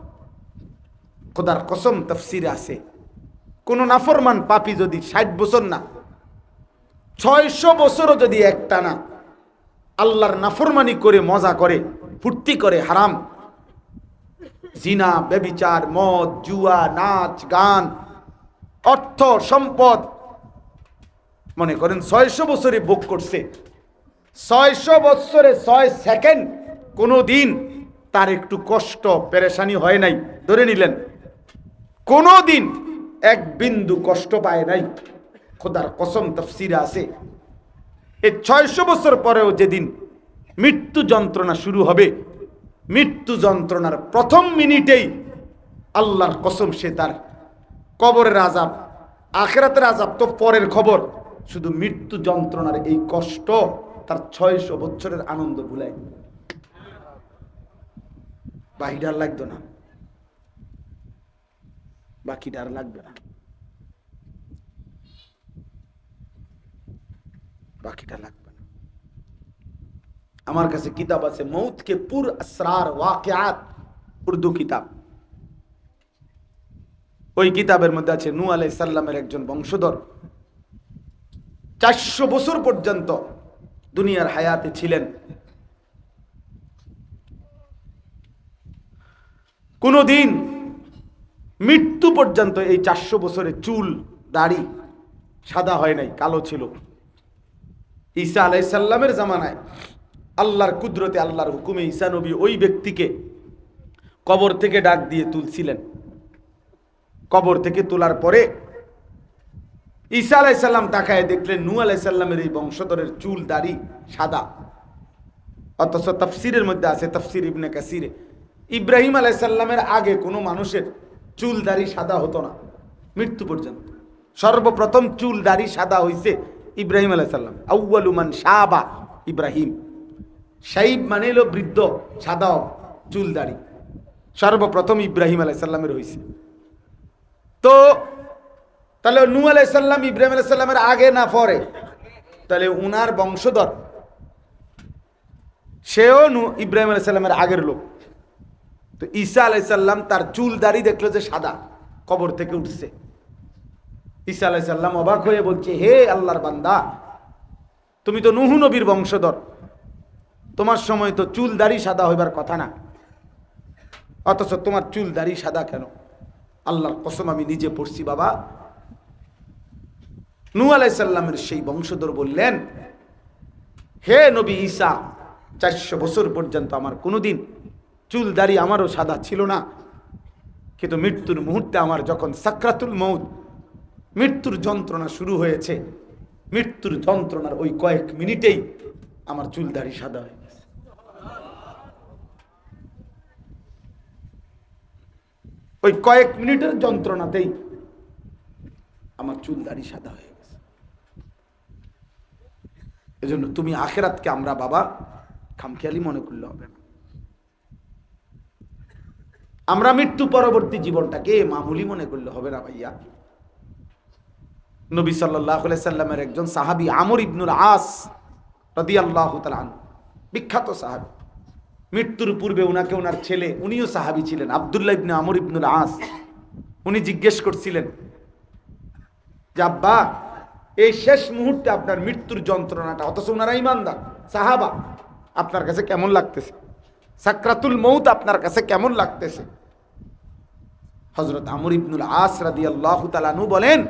খোদার কসম তাফসীরে আছে, কোন নাফরমান পাপী যদি 60 বছর না 600 বছরও যদি একটানা আল্লাহর নাফরমানি করে মজা করে, ফুর্তি করে, হারাম, জিনা, ব্যভিচার, মদ, জুয়া, নাচ, গান, অর্থ সম্পদ, মনে করেন 600 বছরে ভোগ করছে, 600 বছরে 6 সেকেন্ড কোনো দিন তার একটু কষ্ট পেরেশানি হয় নাই, ধরে নিলেন কোনো দিন এক বিন্দু কষ্ট পায় নাই। খোদার কসম তাফসীরে আছে, এই 600 বছর পরেও যেদিন মৃত্যু যন্ত্রণা শুরু হবে, মৃত্যু যন্ত্রণার প্রথম মিনিটেই আল্লাহর কসম সে তার কবরের আযাব, আখিরাতের আযাব তো পরের খবর, শুধু মৃত্যু যন্ত্রণার এই কষ্ট তার 600 বছরের আনন্দ ভুলায়। বাকিটা আর লাগতো না, বাকিটা আর লাগবে না, বাকিটা লাগবে না। আমার কাছে কিতাব আছে মৌত কে পুর আসরার ওয়াকিয়াত, উর্দু কিতাব। ওই কিতাবের মধ্যে আছে নূহ আলাইহিস সালামের একজন বংশধর 400 বছর পর্যন্ত দুনিয়ার হায়াতে ছিলেন, কোনদিন মৃত্যু পর্যন্ত এই 400 বছরে চুল দাড়ি সাদা হয় নাই, কালো ছিল। ঈসা আলাইহিস সালামের জামানায় আল্লাহর কুদরতে, আল্লাহর হুকুমে ঈসা নবী ওই ব্যক্তিকে কবর থেকে ডাক দিয়ে তুলছিলেন। কবর থেকে তোলার পরে ঈসা আলাইহিস সালাম তাকায় দেখলেন নূহ আলাইহিস সালামের এই বংশধরের চুল দাড়ি সাদা। অথচ তাফসীরের মধ্যে আছে, তাফসীর ইবনে কাসিরে, ইব্রাহিম আলাইহিস সালামের আগে কোনো মানুষের চুল দাড়ি সাদা হতো না মৃত্যু পর্যন্ত। সর্বপ্রথম চুল দাড়ি সাদা হইছে ইব্রাহিম আলাইহিস সালাম। আউয়ালু মান শাবা ইব্রাহিম, শাইব মানে হলো বৃদ্ধ, সাদা চুল দাড়ি সর্বপ্রথম ইব্রাহিম আলাইহিস সালামের হইছে। তো তাহলে নূহ আলাইহিস সালাম ইব্রাহিম আলাইহিস সালামের আগে না পরে? তাহলে উনার বংশধর সেও ইব্রাহিম আলাইহিস সালামের আগের লোক। তো ঈসা আলাইহিস সালাম তার চুল দাড়ি দেখলো যে সাদা, কবর থেকে উঠছে। ঈসা আলাইহিস সালাম অবাক হয়ে বলছে, হে আল্লাহর বান্দা, তুমি তো নূহ নবীর বংশধর, তোমার সময় তো চুল দাড়ি সাদা হইবার কথা না, অথচ তোমার চুল দাড়ি সাদা কেন? আল্লাহর কসম আমি নিজে পড়ছি বাবা। নূহ আলাইহিস সালামের সেই বংশধর বললেন, হে নবী ঈসা, 400 বছর পর্যন্ত আমার কোনোদিন চুল দাড়ি আমারও সাদা ছিল না, কিন্তু মৃত্যুর মুহূর্তে আমার যখন সাকরাতুল মউত, মৃত্যুর যন্ত্রণা শুরু হয়েছে, মৃত্যুর যন্ত্রণার ওই কয়েক মিনিটেই আমার চুল দাড়ি সাদা হয়ে গেছে। ওই কয়েক মিনিটের যন্ত্রণাতেই আমার চুল দাড়ি সাদা হয়ে গেছে। এজন্য তুমি আখিরাতকে আমরা বাবা খামখেয়ালি মনে করলে হবে না। আমরা মৃত্যু পরবর্তী জীবনটাকে মামুলি মনে করলে হবে না ভাইয়া। নবী সাল্লাল্লাহু আলাইহি সাল্লামের একজন সাহাবী আমর ইবনুল আস রাদিয়াল্লাহু তাআলা আনহু, বিখ্যাত সাহাবী। মৃত্যুর পূর্বে উনাকে ওনার ছেলে, উনিও সাহাবী ছিলেন, আব্দুল্লাহ ইবনে আমর ইবনুল আস, উনি জিজ্ঞেস করছিলেন যে আব্বা, এই শেষ মুহূর্তে আপনার মৃত্যুর যন্ত্রণাটা, অথচ ওনারা ঈমানদার সাহাবা, আপনার কাছে কেমন লাগতেছে? সাকরাতুল মউত আপনার কাছে কেমন লাগতেছে? হযরত আমর ইবনুল আস রাদিয়াল্লাহু তাআলা আনহু বলেন,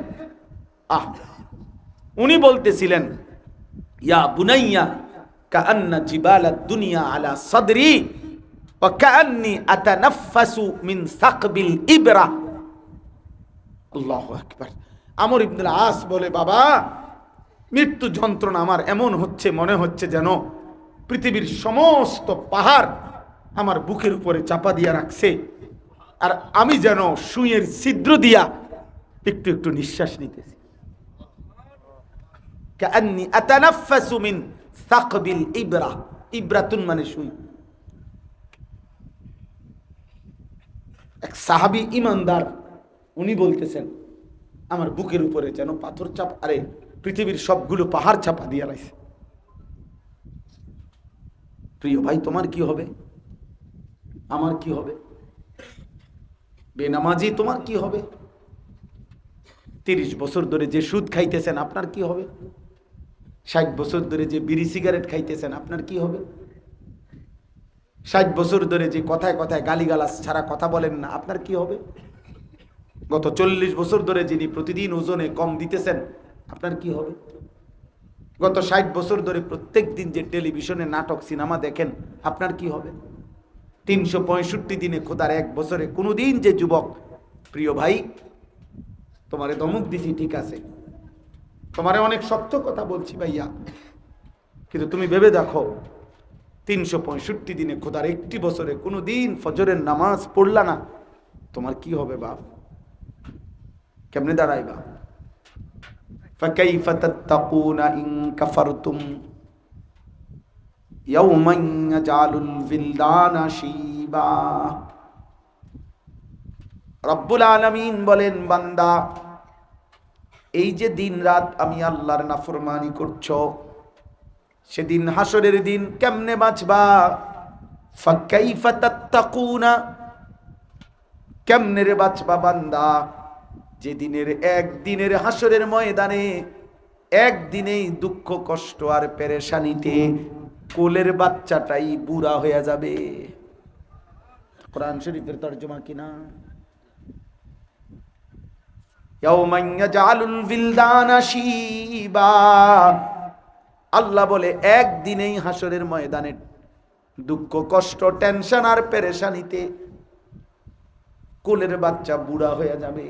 উনি বলতেছিলেন, ইয়া বুনাইয়া কাআন্না জিবালাদ দুনিয়া আলা সাদরি ওয়া কাআন্নি আতানাফাসু মিন সাকবিল ইবরা। আল্লাহু আকবার। আমর ইবনুল আস বলে, বাবা, মৃত্যু যন্ত্রণা আমার এমন হচ্ছে, মনে হচ্ছে যেন পৃথিবীর সমস্ত পাহাড় আমার বুকের উপরে চাপা দিয়া রাখছে, আর আমি যেন সুইয়ের ছিদ্র দিয়া একটু একটু নিঃশ্বাস নিতেছি। কাআন্নি আতানাফাসু মিন সাকবিল ইবরা, ইবরাতুন মানে সুই। এক সাহাবী ঈমানদার, উনি বলতেছেন, আমার বুকের উপরে যেন পাথর চাপ, আরে পৃথিবীর সবগুলো পাহাড় চাপা দিয়া রাখছে। প্রিয় ভাই, তোমার কি হবে? আমার কি হবে? বেনামাজি তোমার কি হবে? 30 বছর ধরে যে সুদ খাইতেছেন আপনার কি হবে? 60 বছর ধরে যে বিড়ি সিগারেট খাইতেছেন আপনার কি হবে? 60 বছর ধরে যে কথায় কথায় গালিগালাজ ছাড়া কথা বলেন না আপনার কি হবে? গত 40 বছর ধরে যিনি প্রতিদিন ওজনে কম দিতেছেন আপনার কি হবে? গত 60 বছর ধরে প্রত্যেক দিন যে টেলিভিশনে নাটক সিনেমা দেখেন আপনার কি হবে? 365 দিনে খোদার এক বছরে কোনোদিন যে যুবক, প্রিয় ভাই, তোমারে ধমক দিছি ঠিক আছে, তোমারে অনেক সত্য কথা বলছি ভাইয়া, কিন্তু তুমি ভেবে দেখো 365 দিনে খোদার একটি বছরে কোনোদিন ফজরের নামাজ পড়লা না, তোমার কি হবে বাপ? কেমনে দাঁড়াইবা? ফাকাইফা তাত্তাকুনা ইন কাফারতুম ইয়াওমান ইয়াজালুল বিলদানা শিবা। রব্বুল আলামিন বলেন, বান্দা, এই যে দিন রাত আমি আল্লাহর নাফরমানি করছো, সেদিন হাসরের দিন কেমনে বাঁচবা? ফাকাইফা তাত্তাকুনা, কেমনে রে বাঁচবা বান্দা, যে দিনের একদিনের হাসরের ময়দানে একদিনেই দুঃখ কষ্ট আর পেরেশানিতে কোলের বাচ্চাটাই বুড়া হয়ে যাবে। কোরআন শরীফের তরজমা কিনা? ইয়াউমান ইয়াজালুল বিলদানা শিবা। আল্লাহ বলে একদিনেই হাসরের ময়দানে দুঃখ কষ্ট টেনশন আর পেরেশানিতে কোলের বাচ্চা বুড়া হয়ে যাবে।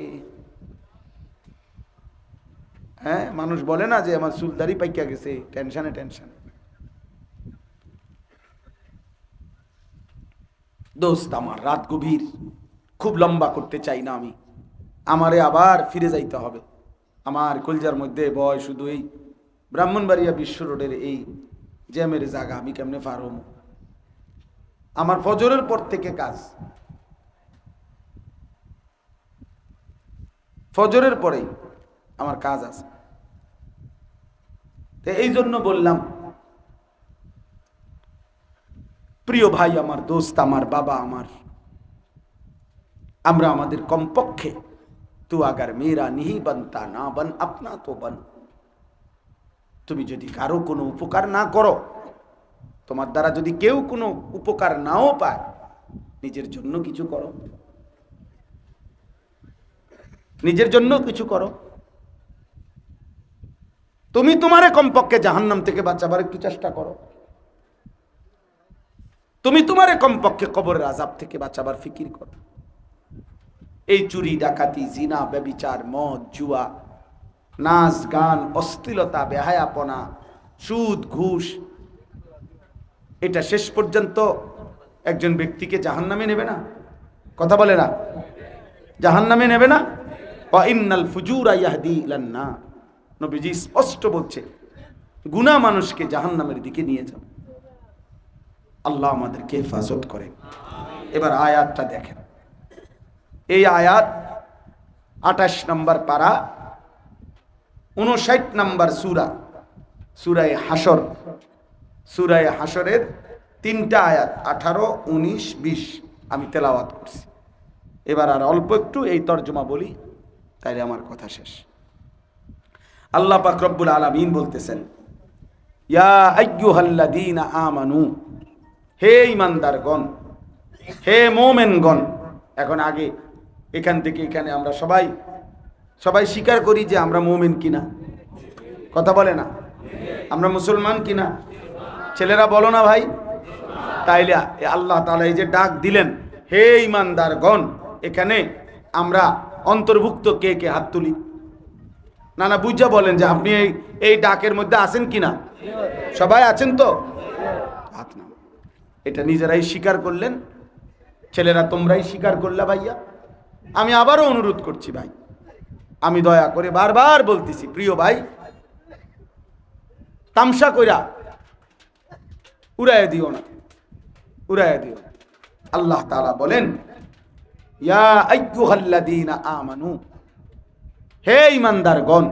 হ্যাঁ, মানুষ বলে না যে আমার চুলদারি পাইকা গেছে টেনশনে টেনশনে। দোস্ত আমার, রাত গভীর, খুব লম্বা করতে চাই না আমি, আমারে আবার ফিরে যাইতে হবে। আমার কলজার মধ্যে বয় শুধু এই ব্রাহ্মণবাড়িয়া বিশ্ব রোডের এই জ্যামের জায়গা আমি কেমনে পার হব? আমার ফজরের পর থেকে কাজ, ফজরের পরেই আমার কাজ আছে। এই জন্য বললাম, প্রিয় ভাই আমার, দোস্ত আমার, বাবা আমার, আমরা আমাদের কমপক্ষে তু আগার মেরা নিহি বানতা না বান আপনা তো বান, তুমি যদি কারো কোনো উপকার না করো, তোমার দ্বারা যদি কেউ কোনো উপকার নাও পায়, নিজের জন্য কিছু করো, নিজের জন্য কিছু করো। তুমি তোমারে কমপক্ষে জাহান্নাম থেকে বাঁচাবার একটু চেষ্টা করো, তুমি তোমারে কমপক্ষে কবরের আযাব থেকে বাঁচাবার ফিকির করো। এই চুরি ডাকাতি জিনা ব্যভিচার মদ জুয়া নাচ গান অশ্লীলতা বেহায়াপনা সুদ ঘুষ, এটা শেষ পর্যন্ত একজন ব্যক্তিকে জাহান্নামে নেবে না? কথা বলে না? জাহান্নামে নেবে না? ওয়া ইন্নাল ফুজুরা ইয়াহদি ইলান নার। নবীজি স্পষ্ট বলছে গুনাহ মানুষকে জাহান্নামের দিকে নিয়ে যাবে। আল্লাহ আমাদেরকে হেফাজত করেন। এবার আয়াতটা দেখেন, এই আয়াত 28 নম্বর পারা 59 নম্বর সূরা, সূরায়ে হাসর। সূরায়ে হাসরের 3টা আয়াত 18, 19, 20 আমি তেলাওয়াত করছি। এবার আর অল্প একটু এই তরজমা বলি, তাইলে আমার কথা শেষ। আল্লাহ পাক রব্বুল আলামিন বলতেছেন, ইয়া আইয়ুহাল্লাযীনা আমানু, হে ঈমানদারগণ, হে মুমিনগণ। এখন আগে এখান থেকে এখানে আমরা সবাই স্বীকার করি যে আমরা মুমিন কিনা, কথা বলে না? আমরা মুসলমান কিনা? ছেলেরা বলো না ভাই? তাইলে আল্লাহ তাআলা এই যে ডাক দিলেন, হে ঈমানদারগণ, এখানে আমরা অন্তর্ভুক্ত কে কে হাত তুলি? না বুঝা বলেন যে আপনি এই ডাকের মধ্যে আছেন কিনা? সবাই আছেন তো? হাত না, এটা নিজেরাই স্বীকার করলেন। ছেলেরা তোমরাই স্বীকার করলা ভাইয়া। আমি আবারও অনুরোধ করছি ভাই, আমি দয়া করে বারবার বলতেছি, প্রিয় ভাই, তামসা কইরা উড়াইয়া দিও না, উড়াইয়া দিও। আল্লাহ তাআলা বলেন, ইয়া আইয়ুহাল্লাযীনা আমানু, হে ঈমানদারগণ,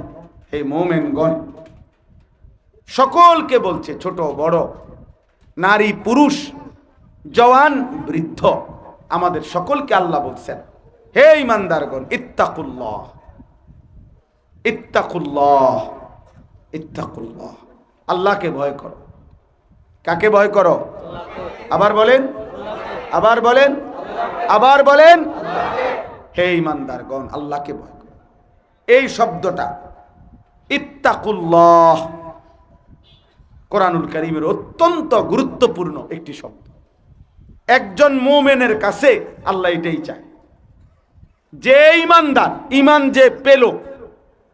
হে মুমিনগণ। সকলকে বলছে, ছোট বড়, নারী পুরুষ, জওয়ান বৃদ্ধ, আমাদের সকলকে আল্লাহ বলছেন, হে ঈমানদারগণ, ইত্তাকুল্লাহ, ইত্তাকুল্লাহ, ইত্তাকুল্লাহ। আল্লাহকে ভয় করো। কাকে ভয় করো? আবার বলেন, আবার বলেন, আবার বলেন, হে ঈমানদারগণ, আল্লাহকে ভয় করো। এই শব্দটা ইত্তাকুল্লাহ কোরআনুল কারীমের অত্যন্ত গুরুত্বপূর্ণ একটি শব্দ। একজন মুমিনের কাছে আল্লাহ এটাই চায়, যে ঈমানদার, ঈমান যে পেল,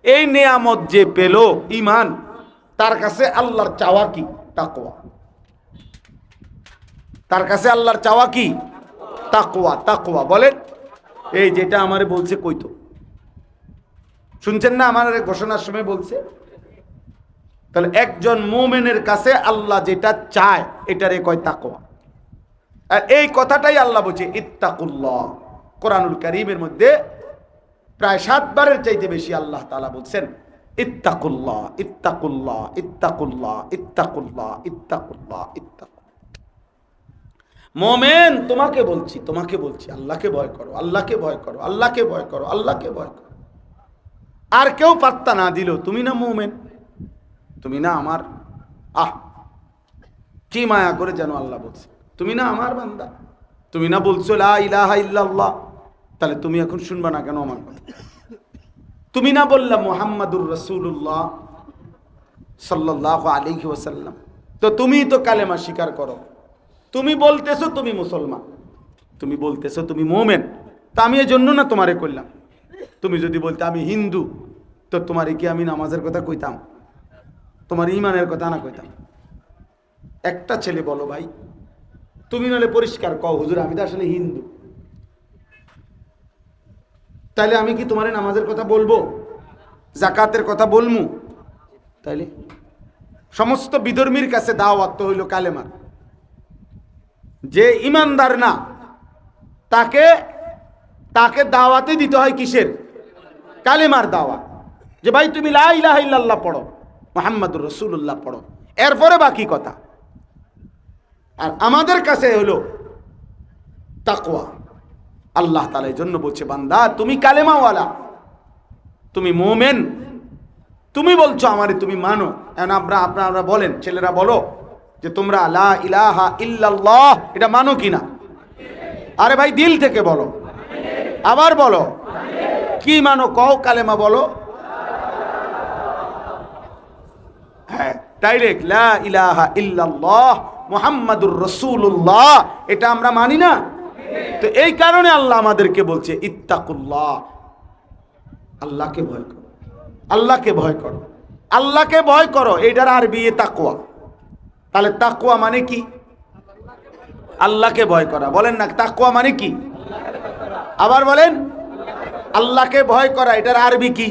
এই নেয়ামত যে পেল ঈমান, তার কাছে আল্লাহর চাওয়া কি? তাকওয়া। তার কাছে আল্লাহর চাওয়া কি? তাকওয়া। তাকওয়া বলেন, এই যেটা আমারে বলছে কইতো, শুনছেন না? আমার ঘোষণার সময় বলছে। তাহলে একজন মুমিনের কাছে আল্লাহ যেটা চায় এটারে কয় তাকওয়া। আর এই কথাটাই আল্লাহ বলছে ইত্তাকুল্লাহ। কোরআনুল কারীমের মধ্যে প্রায় 7 বারের চাইতে বেশি আল্লাহ তাআলা বলছেন ইত্তাকুল্লাহ, ইত্তাকুল্লাহ, ইত্তাকুল্লাহ, ইত্তাকুল্লাহ, ইত্তাকুল্লাহ, ইত্তাকুল্লাহ। মুমিন তোমাকে বলছি, তোমাকে বলছি, আল্লাহকে ভয় করো, আল্লাহকে ভয় করো, আল্লাহকে ভয় করো, আল্লাহকে ভয় করো। আর কেউ পাত্তা না দিল, তুমি না মুমিন, তুমি না আমার, কি মায়া করে যেন আল্লাহ বলছে, তুমি না আমার বান্দা, তুমি না বলছো লা ইলাহা ইল্লাল্লাহ, তাহলে তুমি এখন শুনবা না কেন আমার কথা? তুমি না বললা মুহাম্মাদুর রাসূলুল্লাহ সাল্লাল্লাহু আলাইহি ওয়াসাল্লাম, তো তুমি তো কালেমা স্বীকার করো, তুমি বলতেছো তুমি মুসলমান, তুমি বলতেছো তুমি মুমিন, তা আমি এজন্য না তোমারে কইলাম। তুমি যদি বলতে আমি হিন্দু, তো তোমারে কি আমি নামাজের কথা কইতাম? তোমার ঈমানের কথা না কইতাম? একটা ছেলে বলো ভাই, তুমি নালে পরিষ্কার কও, হুজুর আমি তো আসলে হিন্দু, তাইলে আমি কি তোমার নামাজের কথা বলবো, যাকাতের কথা বলমু? তাইলে সমস্ত বিধর্মীর কাছে দাওয়াত তো হইল কালেমার। যে ইমানদার না তাকে তাকে দাওয়াতে দিতে হয় কিসের? কালেমার দাওয়াত। যে ভাই তুমি লা ইলাহা ইল্লাল্লাহ পড়ো, মুহাম্মাদুর রাসূলুল্লাহ পড়ো, এরপরে বাকি কথা। আর আমাদের কাছে হলো তাকওয়া। আল্লাহ তাআলা এই জন্য বলছে, বান্দা তুমি কালেমাওয়ালা, তুমি মুমিন, তুমি বলছো আমারে তুমি মানো। এখন আপনারা বলেন, ছেলেরা বলো যে তোমরা লা ইলাহা ইল্লাল্লাহ এটা মানো কিনা? আরে ভাই দিল থেকে বলো, আবার বলো, কি মানো কও, কালেমা বলো। হ্যাঁ, ডাইরেক্ট লা ইলাহা ইল্লাল্লাহ মুহাম্মাদুর রাসূলুল্লাহ, এটা আমরা মানি না। তো এই কারণে আল্লাহ আমাদেরকে বলছে ইত্তাকুল্লাহ, আল্লাহকে ভয় করো, আল্লাহকে ভয় করো, আল্লাহকে ভয় করো। এটার আরবি তাকওয়া। তাহলে তাকওয়া মানে কি? আল্লাহকে ভয় করা। বলেন না, তাকওয়া মানে কি? আবার বলেন, আল্লাহকে ভয় করা, এটার আরবি কি?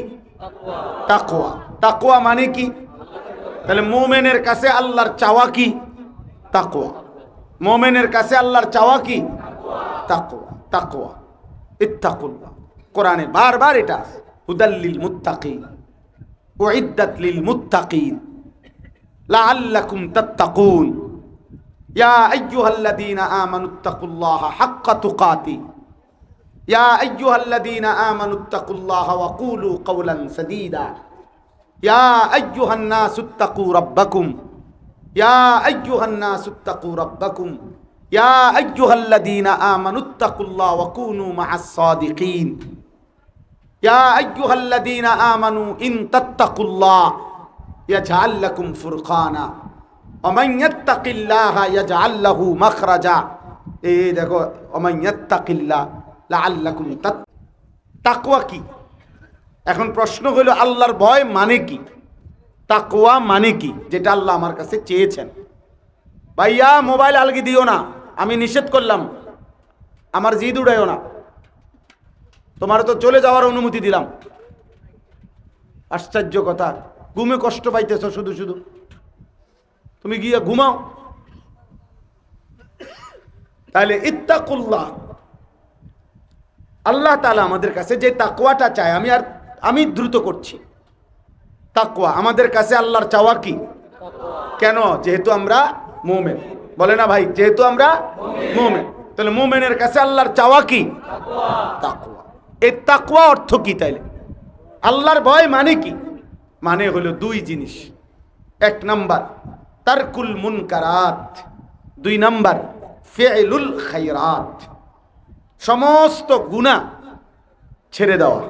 তাকওয়া। তাকওয়া মানে কি? তাহলে মুমিনের কাছে আল্লাহর চাওয়া কি? তাকওয়া। মুমিনের কাছে আল্লাহর চাওয়া কি? তাকওয়া। তাকওয়া, ইত্তাকুল্লাহ। কোরআনে বারবার এটা আছে, হুদাল্লিল মুত্তাকিন, উইদ্দাত লিল মুত্তাকিন লাআল্লাকুম তাত্তাকুন, ইয়া আইয়ুহাল্লাযীনা আমানুত্তাকুল্লাহা হাক্কা তুকাতি, ইয়া আইয়ুহাল্লাযীনা আমানুত্তাকুল্লাহা ওয়া কুলু কাওলান সাদীদা, ইয়া আইয়ুহান নাসুত্তাকু রাব্বাকুম, ইয়া আইয়ুহান নাসুত্তাকু রাব্বাকুম, ইয়া আইয়ুহাল্লাযীনা আমানুত্তাকুল্লাহা ওয়া কুনু মা'আস সাদিকিন, ইয়া আইয়ুহাল্লাযীনা আমানু ইন তাত্তাকুল্লাহ ইয়াজআল লাকুম ফুরকানা ওয়া মান ইয়াত্তাকিল্লাহা ইয়াজআল লাহু মাখরাজা। এই দেখো, ওয়া মান ইয়াত্তাকিল্লাহ লাআল্লাকুম তাকওয়া কি? এখন প্রশ্ন হলো আল্লাহর ভয় মানে কি? তাকওয়া মানে কি? যেটা আল্লাহ আমার কাছে চেয়েছেন। ভাইয়া মোবাইল আলগি দিও না, আমি নিষেধ করলাম। আমার জিদ উড়াইও না, তোমার তো চলে যাওয়ার অনুমতি দিলাম। আশ্চর্য কথা, ঘুমে কষ্ট পাইতেছ শুধু শুধু, তুমি গিয়ে ঘুমাও। তাহলে ইত্তাকুল্লাহ, আল্লাহ তাআলা আমাদের কাছে যে তাকওয়াটা চায়, আমি দ্রুত করছি। তাকওয়া আমাদের কাছে আল্লাহর চাওয়া কি? কেন? যেহেতু আমরা মুমিন। বলে না ভাই, যেহেতু আমরা মুমিন, তাহলে মুমিনের কাছে আল্লাহর চাওয়া কি? তাকওয়া। এই তাকওয়া অর্থ কি তাইলে? আল্লাহর ভয় মানে কি? মানে হলো দুই জিনিস। এক নাম্বার তারকুল মুনকারাত, দুই নাম্বার ফি'লুল খায়রাত। সমস্ত গুনাহ ছেড়ে দেওয়া,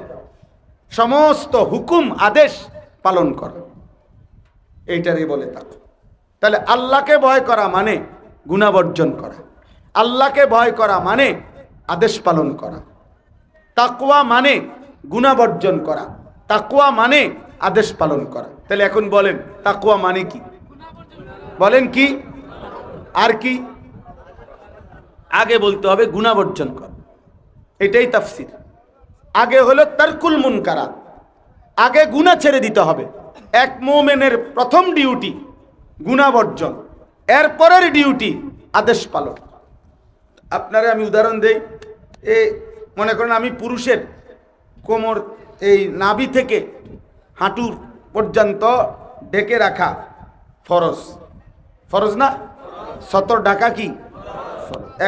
সমস্ত হুকুম আদেশ পালন করা, এইটারই বলে তাকওয়া। তাহলে আল্লাহকে ভয় করা মানে গুনাহ বর্জন করা, আল্লাহকে ভয় করা মানে আদেশ পালন করা। তাকওয়া মানে গুনাহ বর্জন করা, তাকওয়া মানে আদেশ পালন করা। তাহলে এখন বলেন তাকওয়া মানে কি? বলেন কি? আর কি? আগে বলতে হবে গুনাহ বর্জন করা, এটাই তাফসীর। আগে হলো তারকুল মুনকারাত, আগে গুনাহ ছেড়ে দিতে হবে। এক মুমিনের প্রথম ডিউটি গুনাহ বর্জন, এরপরের ডিউটি আদেশ পালন। আপনারা আমি উদাহরণ দেই। এই মনে করেন আমি পুরুষের কোমর এই নাভি থেকে হাঁটুর পর্যন্ত ঢেকে রাখা ফরজ, ফরজ না? সতর ঢাকা কি?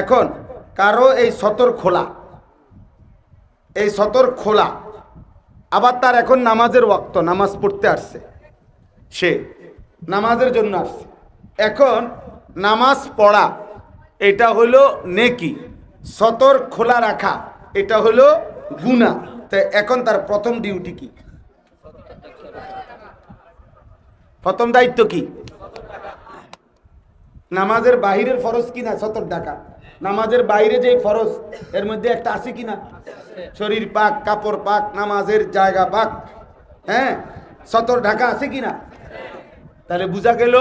এখন কারো এই সতর খোলা, এই সতর খোলা, আবার তার এখন নামাজের ওয়াক্ত, নামাজ পড়তে আসছে, সে নামাজের জন্য আসছে। এখন নামাজ পড়া এটা হলো নেকি, সতর খোলা রাখা এটা হলো গুনাহ। তো এখন তার প্রথম ডিউটি কি? প্রথম দায়িত্ব কি? নামাজের বাহিরের ফরজ কিনা সতর ঢাকা? নামাজের বাইরে যে ফরজ এর মধ্যে একটা আছে কিনা? শরীর পাক, কাপড় পাক, নামাজের জায়গা পাক, হ্যাঁ, সতর ঢাকা আছে কিনা? তাহলে বোঝা গেল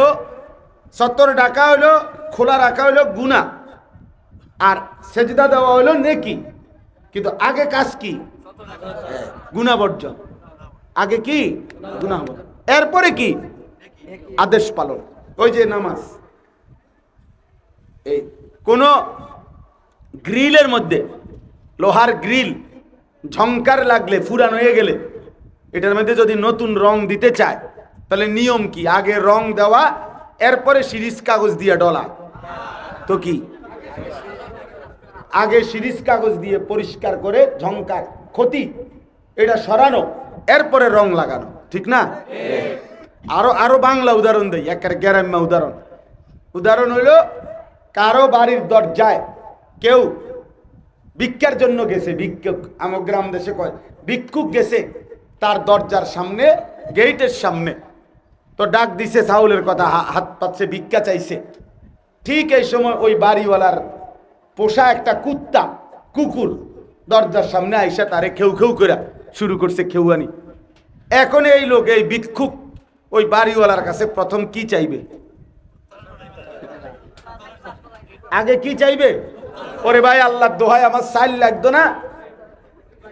সতর ঢাকা হলো, খোলা রাখা হলো গুনাহ, আর সেজদা দেওয়া হলো নেকি। কিন্তু আগে কাজ কি? গুনাহ বর্জন। আগে কি? গুনাহ বর্জন, এরপরে কি? আদেশ পালন। ওই যে নামাজ, এই কোন গ্রিলের মধ্যে লোহার গ্রিল ঝংকার লাগলে, ফুরান হয়ে গেলে, এটার মধ্যে যদি নতুন রং দিতে চায় তাহলে নিয়ম কি? আগে রং দেওয়া, এরপরে সিরিজ কাগজ দিয়ে ডলা। তো কি? আগে সিরিজ কাগজ দিয়ে পরিষ্কার করে ঝংকার ক্ষতি এটা সরানো, এরপরে রং লাগানো, ঠিক না? আরো বাংলা উদাহরণ দেই, একের গ্রাম্য উদাহরণ। উদাহরণ হইল, কারো বাড়ির দরজায় কেউ ভিক্ষার জন্য গেছে, ভিক্ষুক, আমার গ্রাম দেশে কয় ভিক্ষুক গেছে, তার দরজার সামনে, গেটের সামনে, তো ডাক দিছে, চাউলের কথা, হাত পাচ্ছে, ভিক্ষা চাইছে। ঠিক এই সময় ওই বাড়িওয়ালার পোষা একটা কুত্তা, কুকুর দরজার সামনে আইসা তারে খেউ খেউ করে শুরু করছে, খেউয়ানি। এখন এই লোক, এই ভিক্ষুক ওই বাড়িওয়ালার কাছে প্রথম কি চাইবে? আগে কি চাইবে? ওরে ভাই, আল্লাহর দোহাই আমার সাইল লাগতো না,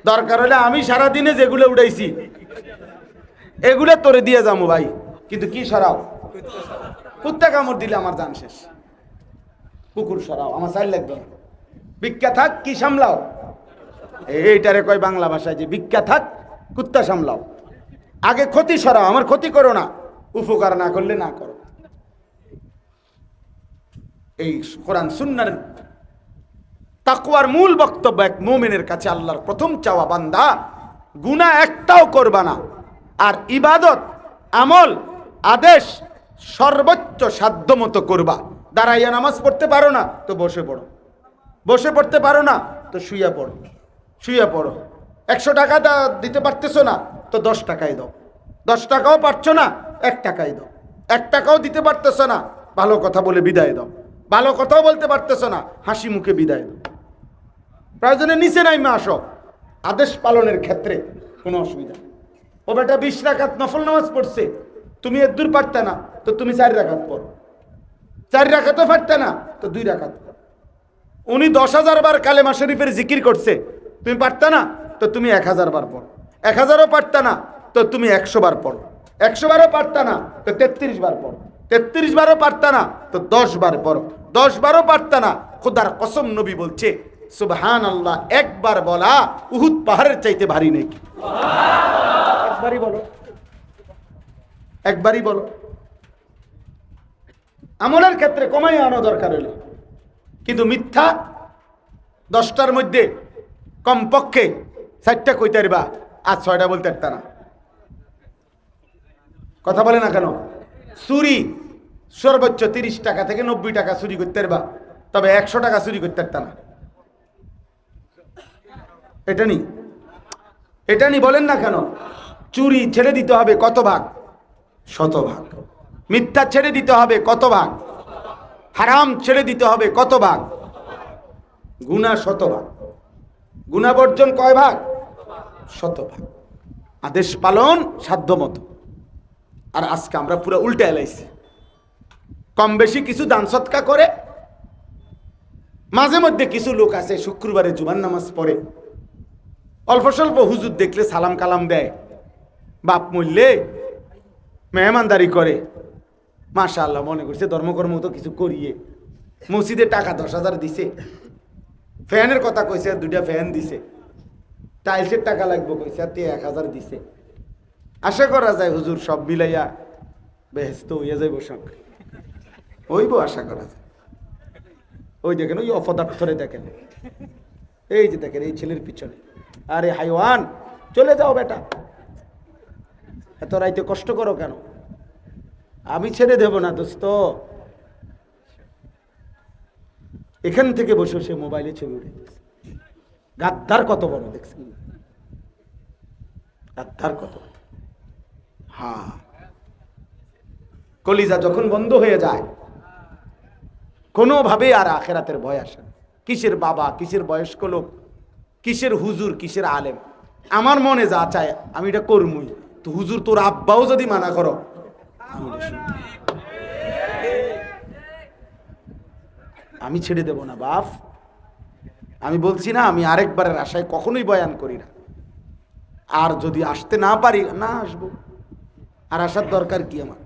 দরকার হলে আমি সারাদিনে যেগুলো উড়াইছি এগুলো তোরে দিয়ে যাবো ভাই, কিন্তু কি সরাও? কুত্তা কামড় দিলে আমার জান শেষ। কুকুর সরাও, আমার চাইল লাগবে না। ভিক্ষা থাক, কি সামলাও? এইটারে কয় বাংলা ভাষায় যে ভিক্ষা থাক কুত্তা সামলাও। আগে ক্ষতি সরাও, আমার ক্ষতি করো না, উপকার না করলে না করো। এই কোরআন সুন্নাহর তাকওয়ার মূল বক্তব্য, এক মুমিনের কাছে আল্লাহর প্রথম চাওয়া, বান্দা গুনাহ একটাও করবা না, আর ইবাদত আমল আদেশ সর্বোচ্চ সাধ্য মতো করবা। দাঁড়াইয়া নামাজ পড়তে পারো না তো বসে পড়ো, বসে পড়তে পারো না তো শুইয়া পড়ো, শুইয়া পড়ো। 100 টাকা দিতে পারতেছো না তো 10 টাকাই দাও, 10 টাকাও পারছো না 1 টাকাই দাও, 1 টাকাও দিতে পারতেছো না ভালো কথা বলে বিদায় দাও, ভালো কথাও বলতে পারতেছো না হাসি মুখে বিদায় দাও। প্রয়োজনে নিচে নাইমে আসো, আদেশ পালনের ক্ষেত্রে কোনো অসুবিধা নেই। ও বেটা 20 রাকাত নফল নামাজ পড়ছে, তুমি এর দূর পারতে না তো তুমি 4 রাকাত পড়ো, 4 রাকাতও পারতে না তো 2 রাকাত। উনি 10,000 বার কালেমা শরীফের জিকির করছে, তুমি পারতে না তো তুমি 1000 বার পড়ো, 1000ও পারতে না তো তুমি 100 বার পড়ো, 100 বারও পারতে না তো 33 বার পড়ো, 33 বারও পারতে না তো 10 বার পড়ো, 10 বারও পারতে না। খোদার কসম নবী বলছে সুবহানাল্লাহ, একবার বলা উহুদ পাহাড়ের চাইতে ভারী নাকি? একবারই বলো, একবারই বলো। আমলের ক্ষেত্রে কমাই আনো দরকার হলে, কিন্তু মিথ্যা 10টার মধ্যে কমপক্ষে 4টা কইতে পারবা, আর 6টা বলতে পারতা না। কথা বলে না কেন? চুরি সর্বোচ্চ 30 টাকা থেকে 90 টাকা চুরি করতে পারবা, তবে 100 টাকা চুরি করতে পারতা না। এটা নি, এটা নি বলেন না কেন? চুরি ছেড়ে দিতে হবে কত ভাগ? 100 ভাগ। মিথ্যা ছেড়ে দিতে হবে কত ভাগ? হারাম ছেড়ে দিতে হবে কত ভাগ? গুনাহ 100 ভাগ। গুনাহ বর্জন কয় ভাগ? 100 ভাগ। আদেশ পালন সাধ্য মতো। আর আজকে আমরা পুরো উল্টে এলাইছি, কম বেশি কিছু দান সৎকা করে, মাঝে মধ্যে কিছু লোক আছে শুক্রবারে জুমার নামাজ পড়ে, অল্প স্বল্প হুজুর দেখলে সালাম কালাম দেয়, বাপ মরলে মেহমানদারি করে, মাশাআল্লাহ মনে করছে ধর্মকর্ম তো কিছু করিয়ে, মসজিদে টাকা 10,000 দিছে, ফ্যানের কথা কইছে 2টা ফ্যান দিছে, টাইলসের টাকা লাগবে কইছে 1,000 দিছে। আশা করা যায় হুজুর সব মিলাইয়া বেহেশত হইয়া যাইব, সব হইব আশা করা যায়। ওই দেখেন, ওই অপদার্থরে দেখেন, এই যে দেখেন এই ছেলের পিছনে, আরে হাইওয়ান চলে যাও বেটা, এত রাইতে কষ্ট করো কেন? আমি ছেড়ে দেব না দোস্ত। এখান থেকে বসে সে মোবাইলে ছবি উঠে গাদ্দার কত বড় দেখছেন, গাদ্দার কত। হ্যাঁ, কলিজা যখন বন্ধ হয়ে যায় কোনোভাবে আর আখেরাতের ভয় আসে না। কিসের বাবা, কিসের বয়স্ক লোক, কিসের হুজুর, কিসের আলেম, আমার মনে যা চায় আমি এটা করবই। তো হুজুর তোর আব্বাও যদি মানা করো আমি ছেড়ে দেব না বাপ। আমি বলছি না, আমি আরেকবারের আশায় কখনোই বয়ান করি না। আর যদি আসতে না পারি, না আসবো, আর আসার দরকার কি আমার?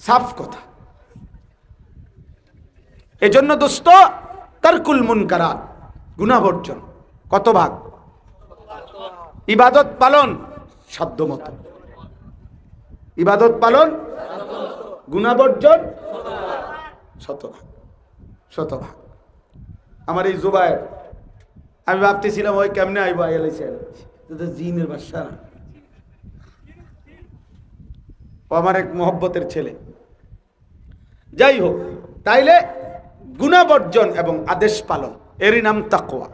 সাফ কথা। এজন্য দোস্ত, তারকুল মুনকারাত, গুনাহ বর্জন কত ভাগ? ইবাদত পালন সাধ্যমতো, ইবাদত পালন, গুনাহ বর্জন 100 ভাগ, 100 ভাগ। আমার এই জুবায়ের, আমি ভাবতেছিলাম ওই কেমনে আইব, আইলাইছে জিনের বাদশা না, ও আমার এক মহব্বতের ছেলে। যাই হোক, তাইলে গুনাহ বর্জন এবং আদেশ পালন, এরই নাম তাকওয়া।